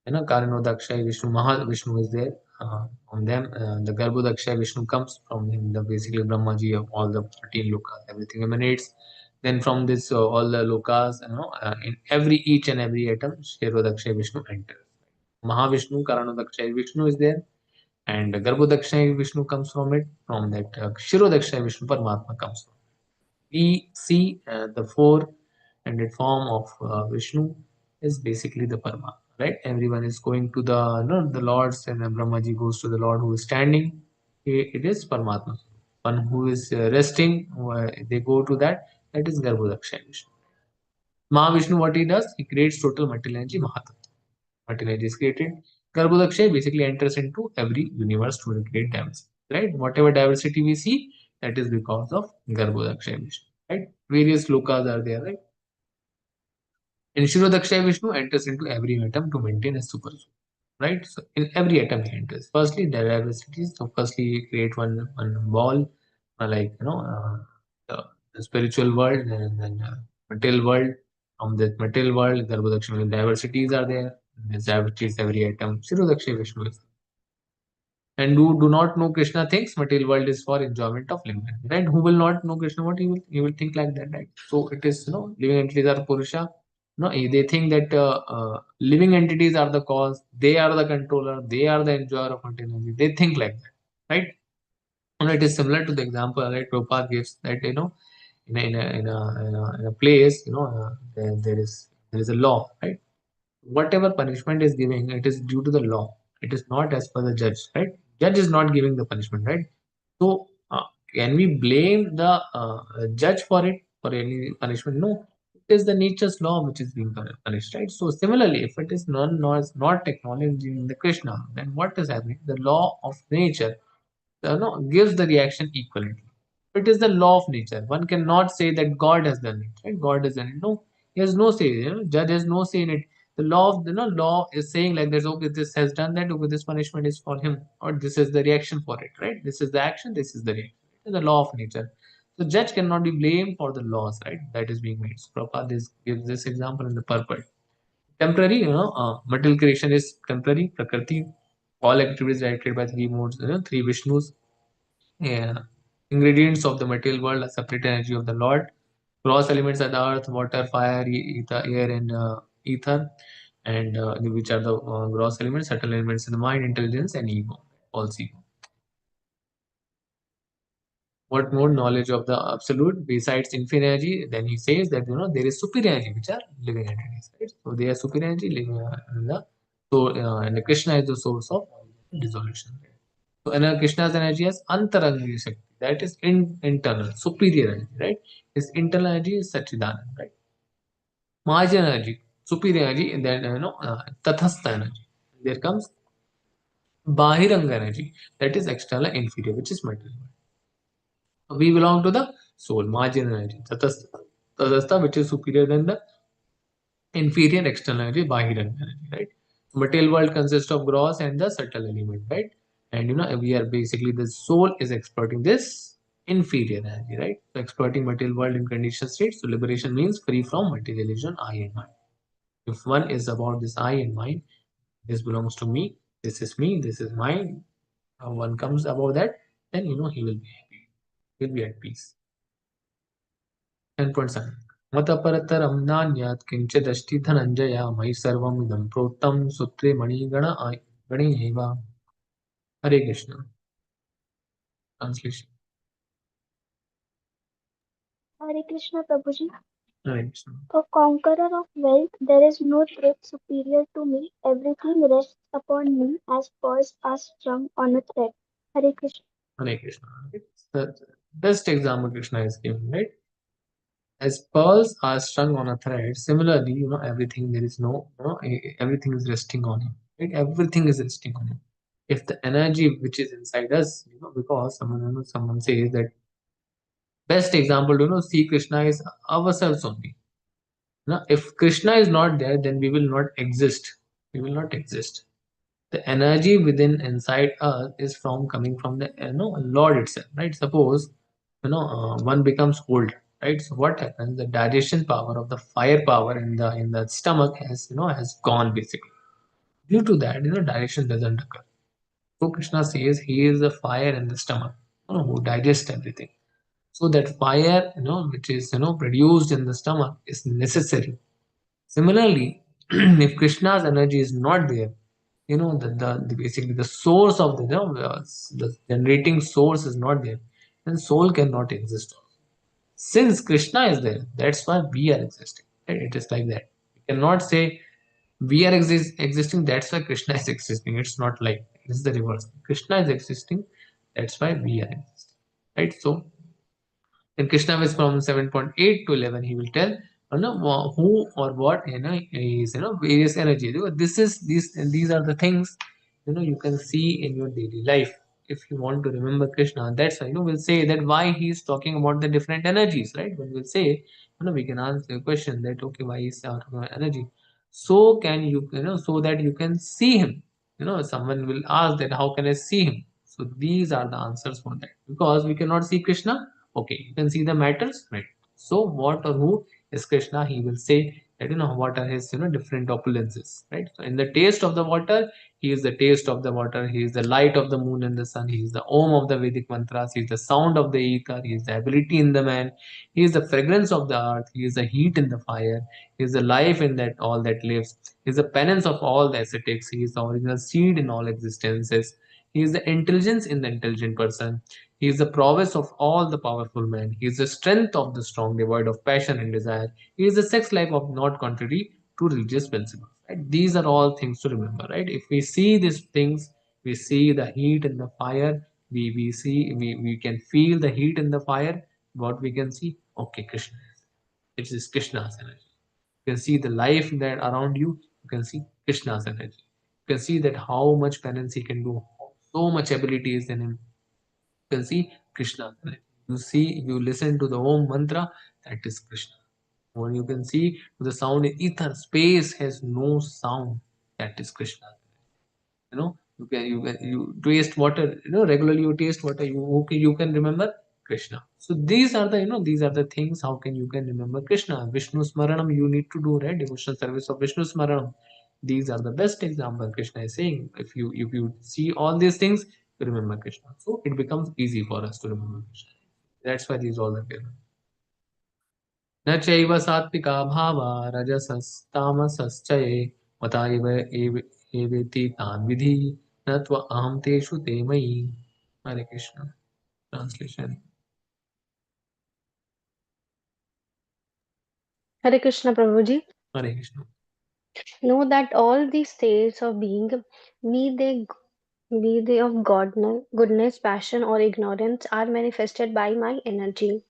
Karanodakshay Vishnu, Mahavishnu is there. On them, the Garbhodakshay Vishnu comes from him, the basically Brahmaji of all the 13 lokas, everything emanates. Then from this, all the lokas, in each and every atom, Shirodakshay Vishnu enters. Mahavishnu, Karanodakshay Vishnu is there, and Garbhodakshay Vishnu comes from it. From that, Shirodakshay Vishnu Paramatma comes from. We see the four-ended form of Vishnu is basically the Parma, right? Everyone is going to the, the Lords, and Brahmaji goes to the Lord who is standing. It is Paramatma. One who is resting, they go to that. That is Garbhodakshay Vishnu. Mahavishnu, what he does, he creates total material energy, Mahatattva. Material energy is created. Garbhodakshay basically enters into every universe to create diversity, right? Whatever diversity we see, that is because of Garbhodakshay Vishnu, right? Various lokas are there, right? And Shirodakshay Vishnu enters into every atom to maintain a super soul, right? So in every atom he enters. Firstly, diversities. So firstly, he create one ball, like the spiritual world, and then material world. From that material world, Garbhodakshay diversities are there. There's diversities every atom. Shirodakshay Vishnu is, and who do not know Krishna thinks material world is for enjoyment of living entity, right? Who will not know Krishna, what he will think like that, right? So it is, living entities are Purusha. No, they think that living entities are the cause, they are the controller, they are the enjoyer of material energy. They think like that, right? And it is similar to the example, right? Prabhupada gives that, in a place, there is a law, right? Whatever punishment is giving, it is due to the law. It is not as per the judge, right? Judge is not giving the punishment, right? So can we blame the judge for it, for any punishment? No, it is the nature's law which is being punished, right? So similarly, if it is not acknowledging the Krishna, then what is happening? The law of nature, no, gives the reaction equivalently. It is the law of nature. One cannot say that God has done it, right? God has done it. No, he has no say. Judge has no say in it. The law of the, law is saying like this. Okay, this has done that. Okay, this punishment is for him, or this is the reaction for it, right? This is the action. This is the reaction. It is the law of nature. So judge cannot be blamed for the laws, right? That is being made. So Prabhupada gives this example in the purport. Temporary, material creation is temporary. Prakriti, all activities directed by three modes, three Vishnus. Yeah. Ingredients of the material world are separate energy of the Lord. Gross elements are the earth, water, fire, ether, air, and ether. And which are the gross elements, subtle elements in the mind, intelligence, and ego. Also, what more knowledge of the absolute besides infinite energy? Then he says that there is superior energy, which are living entities. Right? So they are superior energy living in the so and the Krishna is the source of dissolution. So Krishna's energy is Antarangi Shakti, that is internal, superior energy, right? His internal energy is Satchidanand, right? Marginal energy, superior energy, and then tathastha energy. There comes bahiranga energy, that is external inferior, which is material. We belong to the soul, marginal energy, tathastha, which is superior than the inferior external energy, bahiranga energy, right? Material world consists of gross and the subtle element, right? And we are basically, the soul is exploiting this inferior energy, right? So exploiting material world in conditioned state. So liberation means free from materialism, I and mind. If one is about this I and mind, this belongs to me, this is me, this is mine. One comes above that, then he will be happy, he'll be at peace. 10.7. मतपरतरं नान्यत् किञ्चिदस्ति Dhananjay मयि सर्वमिदं प्रोक्तं सूत्रे गणे एव. हरे Krishna. Translation. Hare Krishna Prabhuji. Hare Krishna. A conqueror of wealth, there is no truth superior to me. Everything rests upon me as pearls are strung on a thread. Hare Krishna. Hare Krishna. It's the best example Krishna is giving, right? As pearls are strung on a thread, similarly, everything, there is no, everything is resting on him, right? Everything is resting on him. If the energy which is inside us, because someone says that best example, see Krishna is ourselves only. If Krishna is not there, then we will not exist. We will not exist. The energy within inside us is from coming from the Lord itself, right? Suppose one becomes old, right? So what happens? The digestion power of the fire power in the stomach has gone basically. Due to that, digestion doesn't occur. So Krishna says he is the fire in the stomach, who digests everything. So that fire, which is produced in the stomach, is necessary. Similarly, if Krishna's energy is not there, basically the source of the generating source is not there, then soul cannot exist. Since Krishna is there, that's why we are existing. Right? It is like that. You cannot say we are existing, that's why Krishna is existing. It's not like it's the reverse. Krishna is existing, that's why we are existing. Right? So then Krishna is from 7.8 to 11. He will tell who or what is various energy. These are the things you can see in your daily life. If you want to remember Krishna, that's why we'll say that why he is talking about the different energies, right? When we'll say we can answer the question that okay, why is talking about energy? So can so that you can see him. Someone will ask that how can I see him? So these are the answers for that, because we cannot see Krishna. Okay, you can see the matters, right? So what or who is Krishna? He will say that what are his different opulences, right? So in the taste of the water, he is the taste of the water. He is the light of the moon and the sun. He is the Om of the Vedic mantras. He is the sound of the ether. He is the ability in the man. He is the fragrance of the earth. He is the heat in the fire. He is the life in that all that lives. He is the penance of all the ascetics. He is the original seed in all existences. He is the intelligence in the intelligent person. He is the prowess of all the powerful men. He is the strength of the strong, devoid of passion and desire. He is the sex life of not contrary to religious principles. Right? These are all things to remember, right? If we see these things, we see the heat and the fire. We can feel the heat and the fire. What we can see, okay, Krishna. It is Krishna's energy. You can see the life that around you. You can see Krishna's energy. You can see that how much penance he can do. So much ability is in him. You can see Krishna. You see, you listen to the Om mantra, that is Krishna. When you can see the sound in ether, space has no sound, that is Krishna. You taste water, regularly you taste water, you can remember Krishna. So these are the these are the things how can you can remember Krishna. Vishnu Smaranam you need to do, right? Devotional service of Vishnu Smaranam. These are the best example Krishna is saying. If you see all these things, you remember Krishna. So it becomes easy for us to remember Krishna. That's why these all are there. न चैव सात्विका भावा रजसस्तामसश्चये मता एवेति तान् विधि न अहम तेषु ते मयि. Hare Krishna. Translation. Hare Krishna Prabhuji. Hare Krishna. Know that all these states of being, be they of goodness, passion, or ignorance, are manifested by my energy.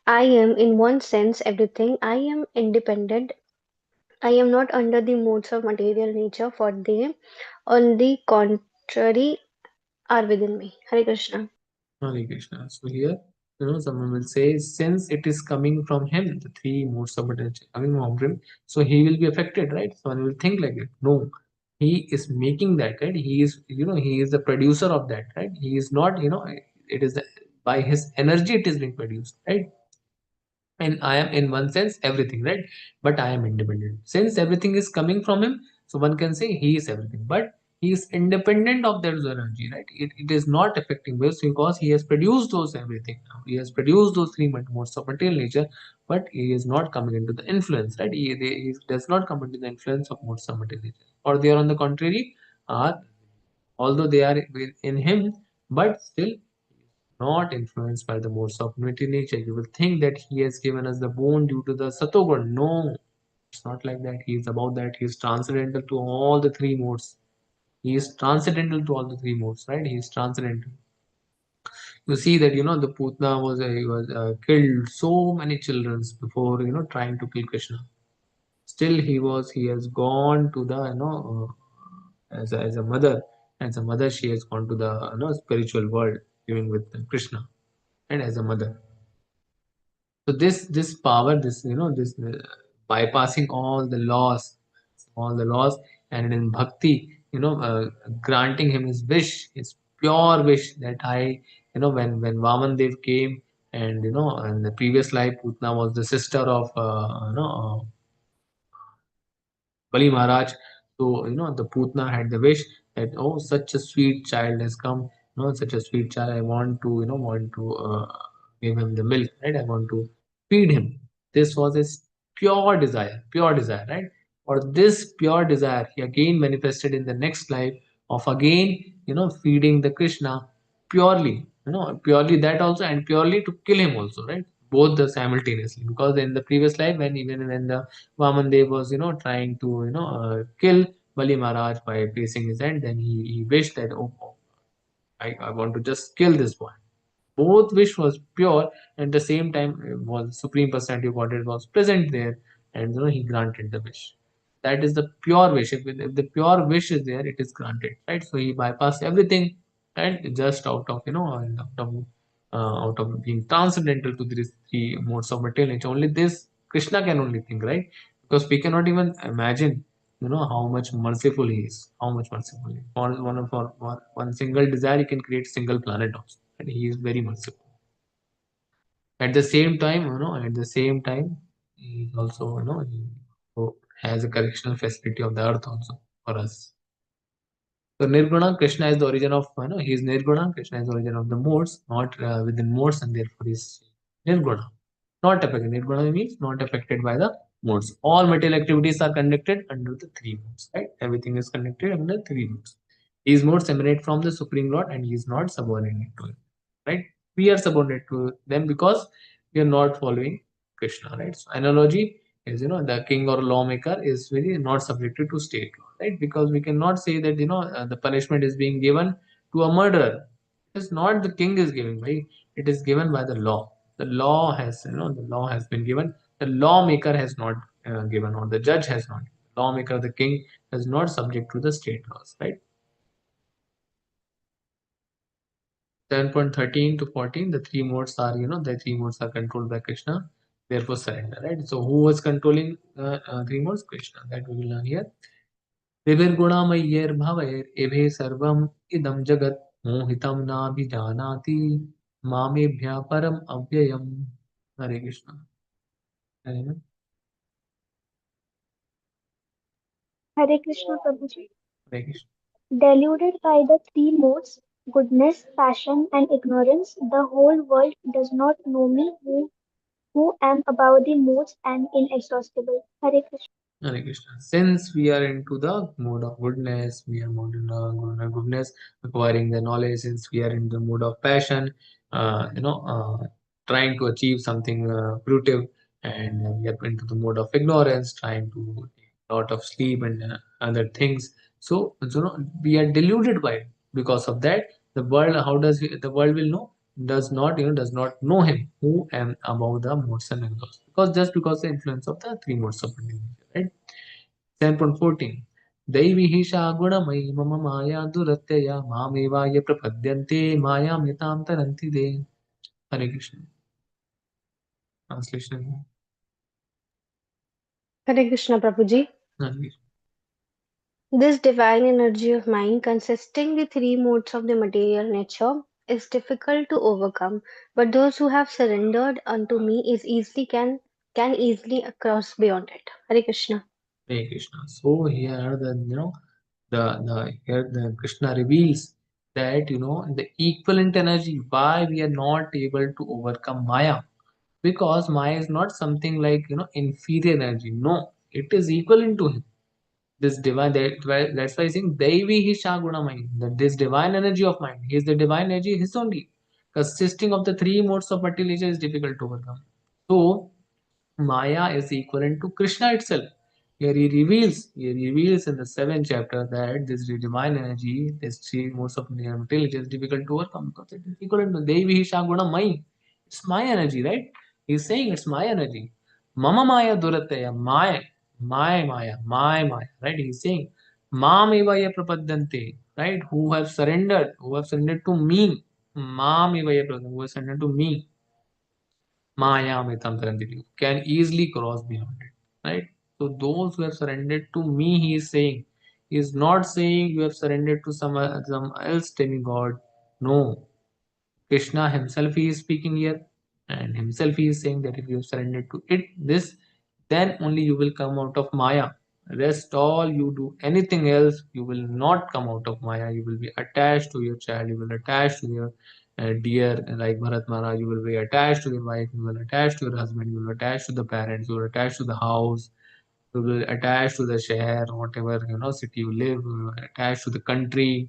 I am, in one sense, everything. I am independent I am not under the modes of material nature, for they, on the contrary, are within me. Hare Krishna. Hare Krishna. So here, someone will say, since it is coming from him, the three modes of attention coming from him, so he will be affected, right? So one will think like it. No, he is making that, right? He is, he is the producer of that, right? He is not, it is by his energy it is being produced, right? And I am in one sense everything, right? But I am independent. Since everything is coming from him, so one can say he is everything, but he is independent of that energy, right? It is not affecting waves because he has produced those everything now. He has produced those three modes of material nature, but he is not coming into the influence, right? He does not come into the influence of modes of material nature. Or they are on the contrary, are although they are in him, but still not influenced by the modes of nature. You will think that he has given us the bone due to the Satogun. No, it's not like that. He is about that. He is transcendental to all the three modes. He is transcendental to all the three modes, right? He is transcendental. You see that the Putna was killed so many children before trying to kill Krishna. Still, he has gone to the as a mother. As a mother, she has gone to the spiritual world, living with Krishna, and as a mother. So this power, this bypassing all the laws, and in bhakti, granting him his wish, his pure wish that when Vaman Dev came, and in the previous life, Putna was the sister of Bali Maharaj. So, the Putna had the wish that, oh, such a sweet child has come, such a sweet child. I want to, give him the milk, right? I want to feed him. This was his pure desire, right? For this pure desire, he again manifested in the next life of again, feeding the Krishna purely, purely that also, and purely to kill him also, right? Both the simultaneously, because in the previous life, when the Vaman Dev was, trying to, kill Bali Maharaj by placing his hand. Then he wished that, oh, I want to just kill this boy. Both wish was pure, and at the same time was Supreme Personality of Godhead was present there, and he granted the wish. That is the pure wish. If the pure wish is there, it is granted, right? So he bypassed everything, and just out of out of being transcendental to these three modes of material nature, only this Krishna can only think, right? Because we cannot even imagine how much merciful he is, how much merciful he is. For one single desire, he can create single planet also, and he is very merciful. At the same time, he is also, he also has a correctional facility of the earth also for us. So Nirguna, Krishna is the origin of, he is Nirguna, Krishna is the origin of the modes, not within modes, and therefore is Nirguna. Not affected. Nirguna means not affected by the modes. All material activities are conducted under the three modes, right? Everything is conducted under three modes. These modes emanate from the Supreme Lord, and he is not subordinate to it, right? We are subordinate to them because we are not following Krishna, right? So analogy is, the king or lawmaker is really not subjected to state law, right? Because we cannot say that the punishment is being given to a murderer. It's not the king is giving, right? It is given by the law. The law has, the law has been given. The lawmaker has not given, or the judge has not. Lawmaker, the king, is not subject to the state laws, right? 7.13 to 14, the three modes are controlled by Krishna, therefore surrender, right? So who was controlling three modes? Krishna. That we will learn here. Vivirguణమయ్యేర్ భవైర్ ఎభే సర్వం idam jagat mohitam नाभिजानाति मामेभ्य param avyayam. Hare Krishna. Hare Hare Krishna Prabhuji. Krishna. Deluded by the three modes, goodness, passion, and ignorance, the whole world does not know me who am above the modes and inexhaustible. Hare Krishna. Hare Krishna. Since we are into the mode of goodness, we are more in the goodness, acquiring the knowledge. Since we are in the mode of passion, trying to achieve something fruitive, and we are into the mode of ignorance, trying to take a lot of sleep and other things. So we are deluded by it. Because of that, the world. How does the world will know? Does not know him who am above the modes and exhaust, because just because the influence of the three modes of nature, right? 7.14. Daivi Hisha Gunamai Mama Maya Duratya Mamevaya Prapadyante Maya Mitam Taranti De. Hare Krishna. Translation. Hare Krishna, Prabhuji. Hare Krishna. This divine energy of mind, consisting the three modes of the material nature, is difficult to overcome, but those who have surrendered unto me is easily can easily cross beyond it. Hare Krishna. Hare Krishna. So here the here the Krishna reveals that the equivalent energy why we are not able to overcome Maya, because Maya is not something like inferior energy. No, it is equivalent to him. This divine that's why I think Devi hi Shaguna mind. That this divine energy of mind, he is the divine energy, his only consisting of the three modes of material is difficult to overcome. So Maya is equivalent to Krishna itself. He reveals in the seventh chapter that this divine energy, this three modes of intelligence, is difficult to overcome because it is equivalent to Devi Shaguna Mai. It's my energy, right? He's saying it's my energy. Mama Maya Durataya, my Maya, right? He's saying Mam Evaya Prapadyante, right? Who have surrendered to me. Mam Evaya Prapadyante, who have surrendered to me. Maya Metamtarantilu can easily cross beyond it. Right? So those who have surrendered to me, he is saying, he is not saying you have surrendered to some else demigod. No. Krishna himself he is speaking here, and himself he is saying that if you have surrendered to this, then only you will come out of Maya. Rest all you do anything else, you will not come out of Maya. You will be attached to your child, you will attach to your dear, like Bharat Maharaj, you will be attached to your wife, you will attach to your husband, you will attach to the parents, you will attach to the house, you will attach to the share, whatever city you live, you will attach to the country,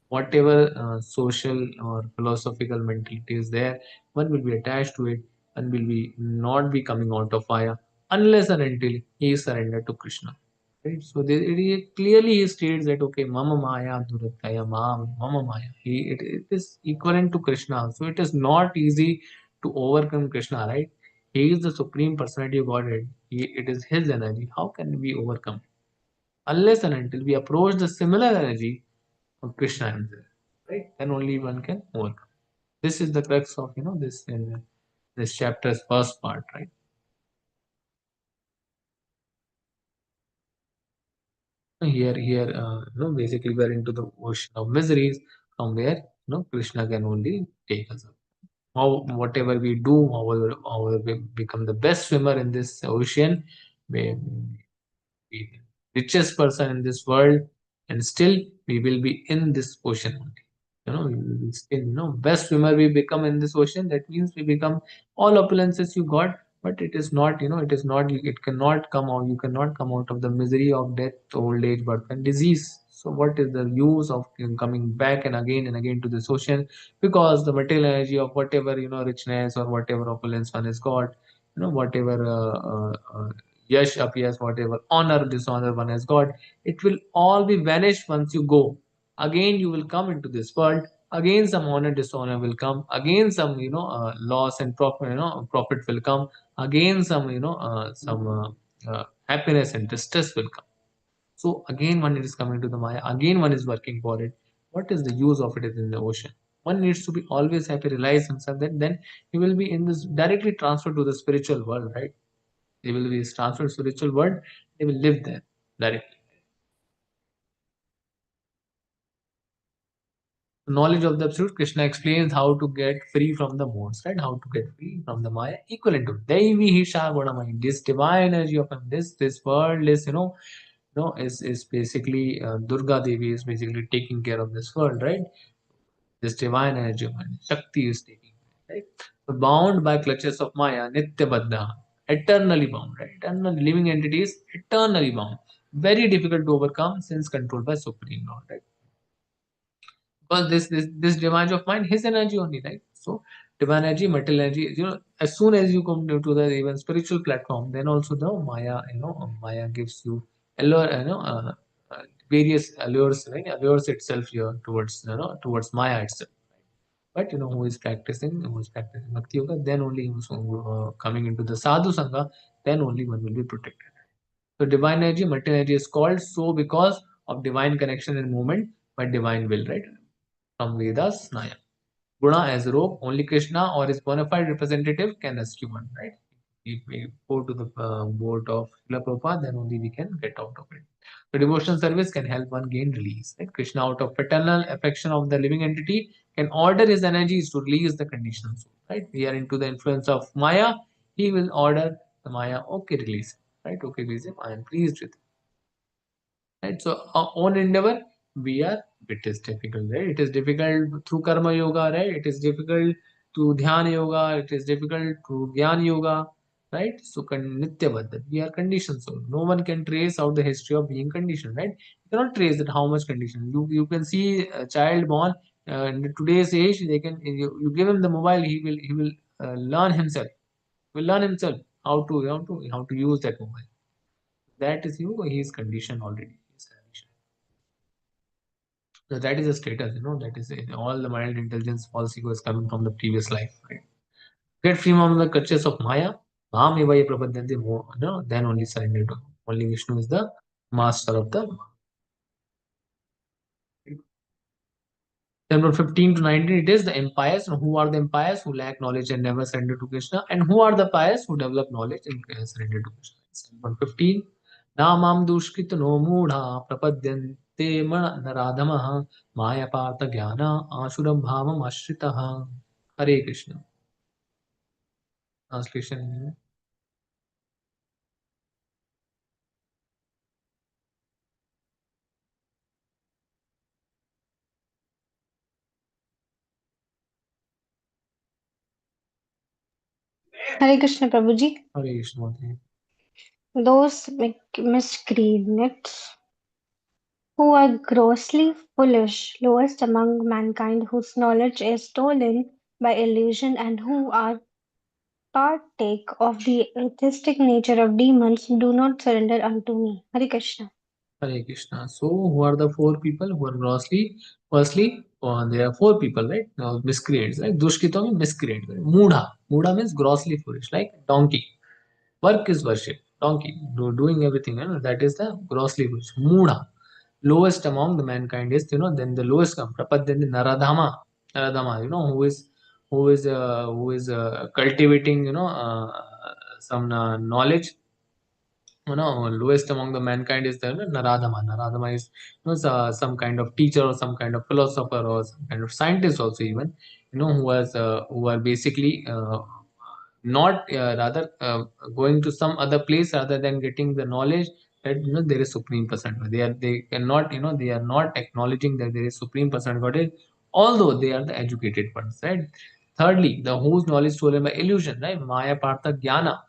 whatever social or philosophical mentality is there, one will be attached to it and will be not be coming out of fire unless and until he is surrendered to Krishna. Right? So clearly he states that okay, Mama Maya Durataya Mama Maya. It is equivalent to Krishna. So it is not easy to overcome Krishna, right? He is the supreme personality of Godhead. It is his energy. How can we overcome? Unless and until we approach the similar energy of Krishna himself, right? Then only one can overcome. This is the crux of this in this chapter's first part, right? Here, basically we are into the ocean of miseries from where Krishna can only take us up. Whatever we do, however we become the best swimmer in this ocean, we be the richest person in this world, and still we will be in this ocean only. We will still, best swimmer we become in this ocean. That means we become all opulences you got, but it is not, it is not, it cannot come out. You cannot come out of the misery of death, old age, birth, and disease. So, what is the use of coming back and again to this ocean? Because the material energy of whatever richness or whatever opulence one has got, whatever yash appears, whatever honor, dishonor one has got, it will all be vanished once you go. Again, you will come into this world. Again, some honor, dishonor will come. Again, some loss and profit, profit will come. Again, some happiness and distress will come. So again, one is coming to the Maya. Again, one is working for it. What is the use of it in the ocean? One needs to be always happy, realize himself. Then he will be in this directly transferred to the spiritual world, right? They will be transferred to spiritual world. They will live there directly. Knowledge of the absolute, Krishna explains how to get free from the modes, right? How to get free from the Maya, equivalent to Devi Hisha Gunamaya. This divine energy of him, this world is is basically Durga Devi is basically taking care of this world, right? This divine energy of mind, Shakti is taking, right? So bound by clutches of Maya, Nitya Baddha, eternally bound, right? Eternal living entities, eternally bound. Very difficult to overcome since controlled by Supreme Lord, right? Because this divine of mind, his energy only, right? So divine energy, material energy, as soon as you come to the even spiritual platform, then also the Maya, Maya gives you allure, various allures, right? Allures itself here towards towards Maya itself. But who is practicing Bhakti Yoga, then only coming into the Sadhu Sangha, then only one will be protected. So divine energy, multi energy is called so because of divine connection and movement by divine will, right? From Vedas, Naya. Guna as rope, only Krishna or his bona fide representative can rescue one, right? If we go to the boat of Srila Prabhupada, then only we can get out of it. The devotional service can help one gain release. Right? Krishna, out of paternal affection of the living entity, can order his energies to release the conditioned soul. Right? We are into the influence of Maya. He will order the Maya, okay, release him. Right? Okay, release him. I am pleased with him. Right? So our own endeavor, we are, it is difficult, right? It is difficult through karma yoga, right? It is difficult to dhyana yoga, it is difficult to jnana yoga, right? So nitya baddha, we are conditioned, so no one can trace out the history of being conditioned, right? You cannot trace that how much condition. You can see a child born in today's age, they can, you give him the mobile, he will learn himself, will learn himself how to use that mobile. That is you, he is conditioned already. He is conditioned. So that is a status, that is it. All the mild intelligence false ego is coming from the previous life, right? Get free from the clutches of Maya, Mam eva ye prapadyanti, then only surrender to him. Only Vishnu is the master of the. Then from 15 to 19, it is the empires. Who are the empires who lack knowledge and never surrender to Krishna? And who are the pious who develop knowledge and surrender to Krishna? From 15, Namam dushkit no mudha prapadyante naradamaha maya partha jnana asuram bhavam ashritaha. Hare Krishna. Translation. Hare Krishna Prabhuji. Hare Krishna. Those miscreants who are grossly foolish, lowest among mankind, whose knowledge is stolen by illusion, and who are partake of the atheistic nature of demons, do not surrender unto me. Hare Krishna. Hare Krishna. So, who are the four people who are grossly? Firstly, there are four people, right? Now, miscreants, right? Dushkita means miscreant. Right? Mudha. Mudha means grossly foolish, like donkey. Work is worship. Donkey, doing everything, that is the grossly foolish. Mudha. Lowest among the mankind is, then the lowest come. Prapadyanti Naradhama. Naradhama, who is cultivating, some knowledge, lowest among the mankind is the Naradama. Naradama is some kind of teacher or some kind of philosopher or some kind of scientist also, even who are basically not rather going to some other place rather than getting the knowledge that there is supreme person. They cannot, they are not acknowledging that there is supreme person God is, although they are the educated ones, right? Thirdly, the whose knowledge stolen by illusion, right? Maya partha jnana.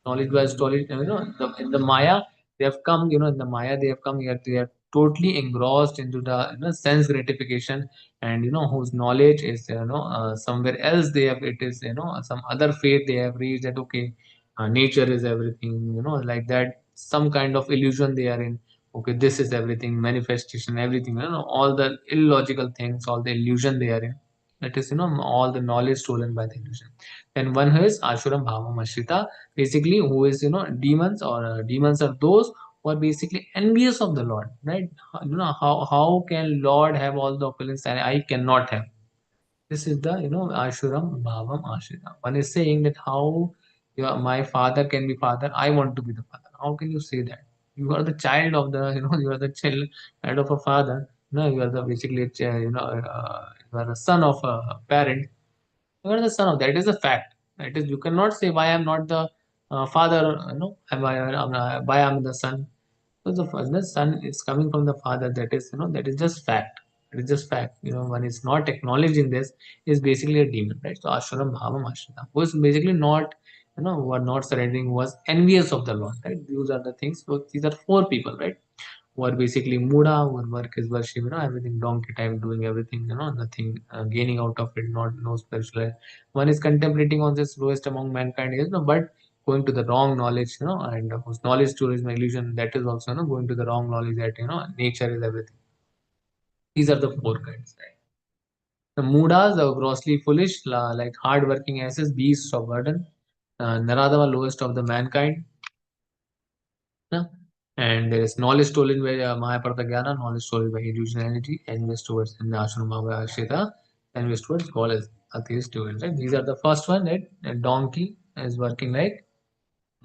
Knowledge by knowledge, in the Maya, they have come, in the Maya, they have come here, they are totally engrossed into the, sense gratification, and, whose knowledge is, somewhere else they have, it is, some other faith they have reached that, okay, nature is everything, like that, some kind of illusion they are in. Okay, this is everything, manifestation, everything, all the illogical things, all the illusion they are in. That is, all the knowledge stolen by the illusion. Then one who is Ashuram Bhava Mashrita, basically who is, demons, or demons are those who are basically envious of the Lord, right? How can Lord have all the opulence and I cannot have? This is the, Ashuram Bhavam Ashrita. One is saying that how my father can be father, I want to be the father. How can you say that? You are the child of the, you are the child of a father. You are the basically, you are the son of a parent. You are the son of that. It is a fact. It is, you cannot say why I'm not the father. Why I'm the son. Because the son is coming from the father. That is, that is just fact. It is just fact. One is not acknowledging this is basically a demon, right? So Ashuram Bhavam Ashrita, who is basically not, who are not surrendering, who was envious of the Lord, right? These are the things. So these are four people, right? Who are basically Muda, who work is worship, everything donkey time, doing everything, nothing gaining out of it, not no spiritual. One is contemplating on this lowest among mankind, but going to the wrong knowledge, and whose knowledge to is my illusion, that is also, going to the wrong knowledge that, nature is everything. These are the four kinds, right? The Mudas, the grossly foolish, like hard-working asses, beasts of burden. Naradama, lowest of the mankind. And there is knowledge stolen by Mayapartha Gyana, knowledge stolen by illusion energy, envious towards in Ashrama Ashita, envious towards God as atheist students. Right? These are the first one, right? A donkey is working like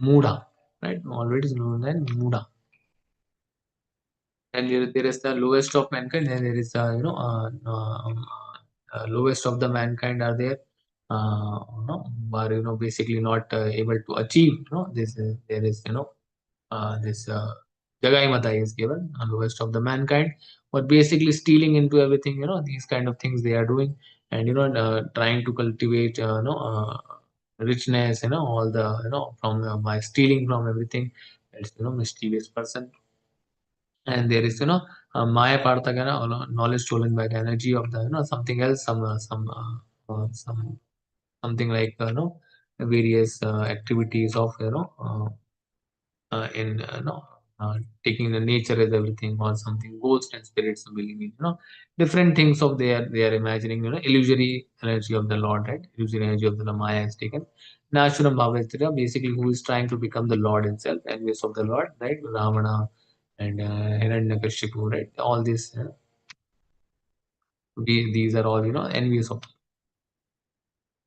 Muda, right? Already is known as Muda. And there is the lowest of mankind, and there is lowest of the mankind are there, are basically not able to achieve this. There is this Jagai Mata is given, lowest of the mankind, but basically stealing into everything. These kind of things they are doing, and trying to cultivate richness. All the from by stealing from everything. It's mischievous person. And there is Maya Partagana, knowledge stolen by the energy of the something else, some something like various activities of in taking the nature as everything, or something ghost and spirits believe in different things of they are imagining illusory energy of the Lord, right? Illusory energy of the Maya is taken. Nashuram Bhavastira, basically who is trying to become the Lord himself, envious of the Lord, right? Ravana and Hiranyakashipu, right? All these these are all envious of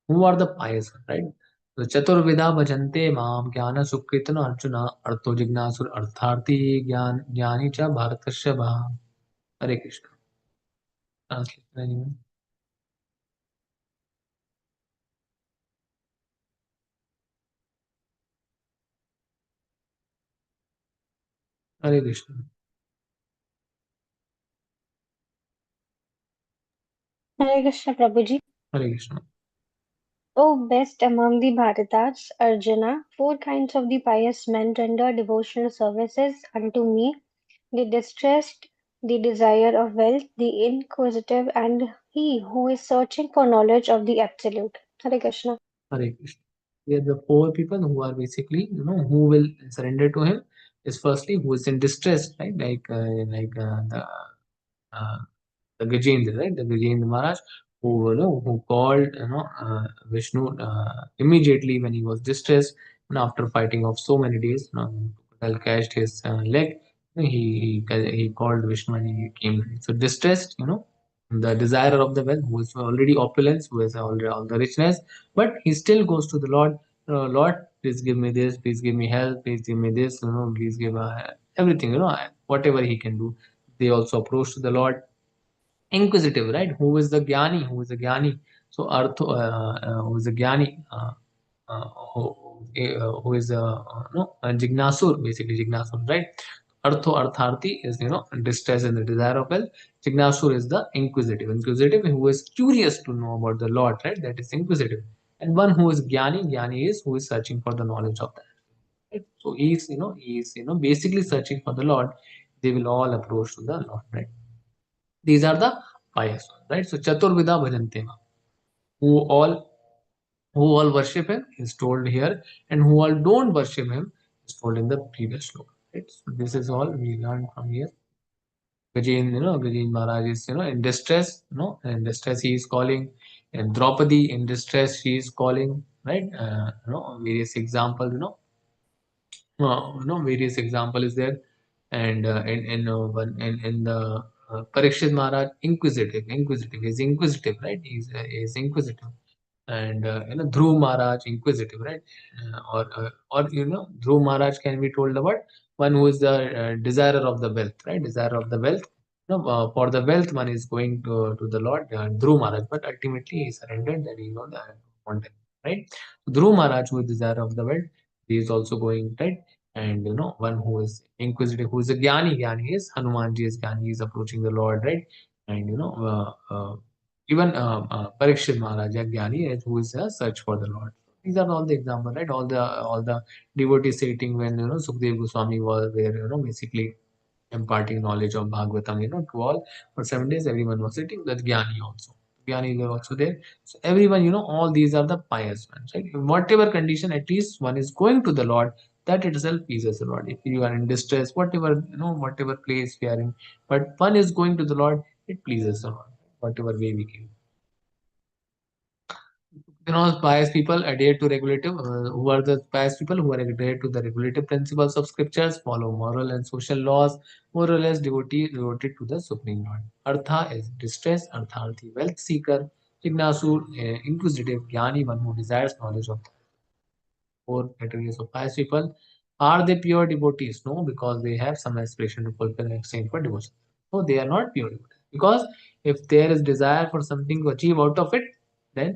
who are the pious, right? So Chaturvida bhajante mam jnana sukritana arjuna artho jignasur artharthi jnani cha bharatasya bha. Hare Krishna. Translate anyone? Hare Krishna. Hare Krishna, Prabhuji. Hare Krishna. O best among the Bharatas, Arjuna, four kinds of the pious men render devotional services unto me: the distressed, the desire of wealth, the inquisitive, and he who is searching for knowledge of the Absolute. Hare Krishna. Hare Krishna. We are the four people who are basically, who will surrender to him. Is firstly who is in distress, right? Uh, the Gajendra, right? The Gajendra Maharaj, who called Vishnu immediately when he was distressed, and after fighting of so many days, Krishna catched his leg. He called Vishnu and he came. So distressed, the desire of the wealth, who is already opulence, who has already all the richness, but he still goes to the Lord. Lord, please give me this. Please give me help. Please give me this. Please give everything. Whatever he can do. They also approach to the Lord. Inquisitive, right? Who is the Gyani? Who is the Gyani? So Artho, who is the Gyani? Uh, who, who is no Jignasur, basically Jignasur, right? Artho Artharthi is distress and the desire of wealth. Jignasur is the inquisitive who is curious to know about the Lord, right? That is inquisitive. And one who is Gyani is who is searching for the knowledge of that. Right? So he is basically searching for the Lord. They will all approach to the Lord, right? These are the pious ones, right? So Chaturvida Bhajantema, who all who all worship him is told here, and who all don't worship him is told in the previous sloka. Right? So this is all we learned from here. Gajen Maharaj is in distress, in distress he is calling, and Draupadi in distress she is calling, right? Various examples, various example is there, and in the Parikshit Maharaj inquisitive is inquisitive, right? He's inquisitive, and Dhruv Maharaj inquisitive, right? Or Dhruv Maharaj can be told about one who is the desirer of the wealth, right? Desire of the wealth. For the wealth one is going to the Lord, Dhruv Maharaj, but ultimately he surrendered that the wanted, right? Dhruv Maharaj, who is desire of the wealth, he is also going, right? And one who is inquisitive, who is a Gyani is Hanumanji is Gyani, he is approaching the Lord, right? And even Parikshit Maharaj, a Gyani, who is a search for the Lord. These are all the examples, right? All the devotees sitting when Sukdev Goswami was there, basically imparting knowledge of Bhagavatam, to all for 7 days. Everyone was sitting. That Gyani also. Gyani were also there. So everyone, all these are the pious ones, right? In whatever condition, at least one is going to the Lord. That itself pleases the Lord. If you are in distress, whatever place we are in, but one is going to the Lord, it pleases the Lord. Whatever way we can. Pious people adhere to regulative. Who are the pious people? Who are adhere to the regulative principles of scriptures, follow moral and social laws, more or less devoted to the Supreme Lord. Artha is distress, Artharthi, wealth seeker, Jignasu, inquisitive, Jnani, one who desires knowledge of four categories of pious people. Are they pure devotees? No, because they have some aspiration to fulfill and exchange for devotion. No, they are not pure devotees. Because if there is desire for something to achieve out of it, that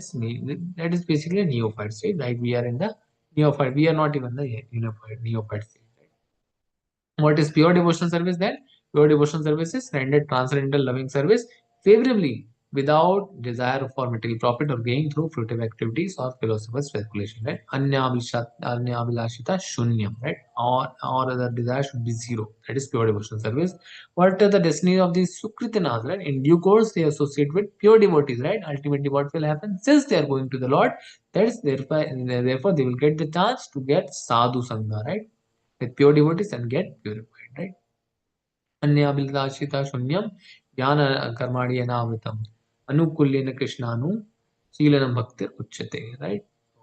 is basically a neophyte state. Like we are in the neophyte. We are not even the neophyte state. What is pure devotional service then? Pure devotional service is rendered transcendental loving service favorably without desire for material profit or gain through fruitive activities or philosopher's speculation, right? Anyabhilashita shunyam, right? Or other desire should be zero. That is pure devotional service. What are the destiny of these Sukritinas, right? In due course, they associate with pure devotees, right? Ultimately, what will happen? Since they are going to the Lord, that is therefore they will get the chance to get sadhu sangha, right? With pure devotees and get purified, right? Anyabhilashita shunyam jnana karmani anavritam anukulyena krishnanu Sheelanam bhaktir uchyate, right? So,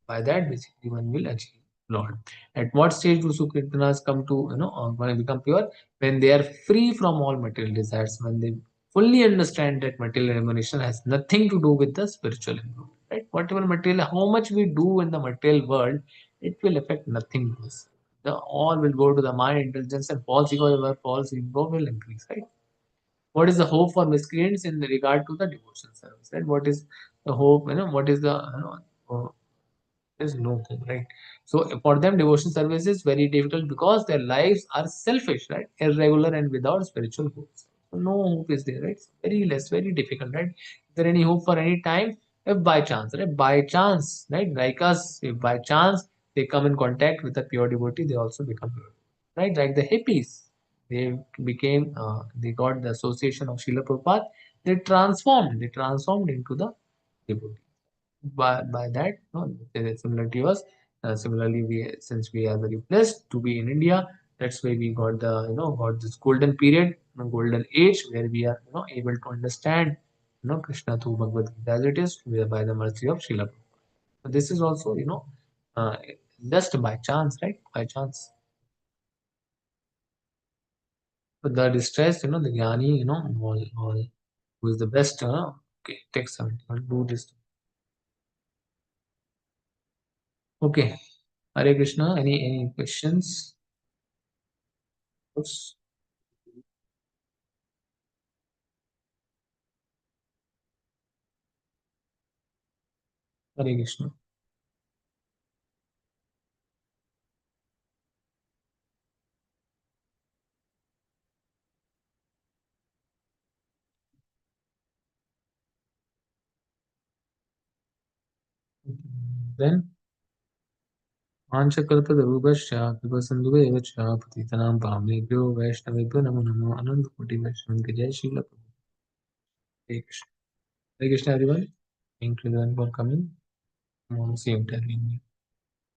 by that, basically, one will achieve Lord. At what stage do Sukirtanas come to, when they become pure? When they are free from all material desires, when they fully understand that material remuneration has nothing to do with the spiritual improvement, right? Whatever material, how much we do in the material world, it will affect nothing to us. All will go to the mind, intelligence, and false ego will increase, right? What is the hope for miscreants in regard to the devotion service, right? What is the hope, what is the, there's no hope, right? So for them, devotion service is very difficult because their lives are selfish, right? Irregular and without spiritual goals. So no hope is there, right? Very less, very difficult, right? Is there any hope for any time? If by chance, right? By chance, right? Like us, if by chance they come in contact with a pure devotee, they also become pure, right? Like the hippies, they got the association of Srila Prabhupada. They transformed into the devotee. By that, similar to us. Similarly, since we are very blessed to be in India, that's why we got got this golden period, golden age, where we are able to understand Krishna through Bhagavad Gita as it is, by the mercy of Srila Prabhupada. So this is also uh, just by chance, right? By chance. But the distress, the jnani, all who is the best, okay, take some, do this. Okay, Hare Krishna. Any questions? Oops. Hare Krishna. Then Anchakalpadharubhasya Vipasandhuva Cha Patitanam Pamebhyo Vaishnavebhyo Namo Namo Ananda Koti Vaishnavam Ki Jai Srila Prabhupada. Hare Krishna. Hare Krishna everyone. Thank you everyone for coming. See you.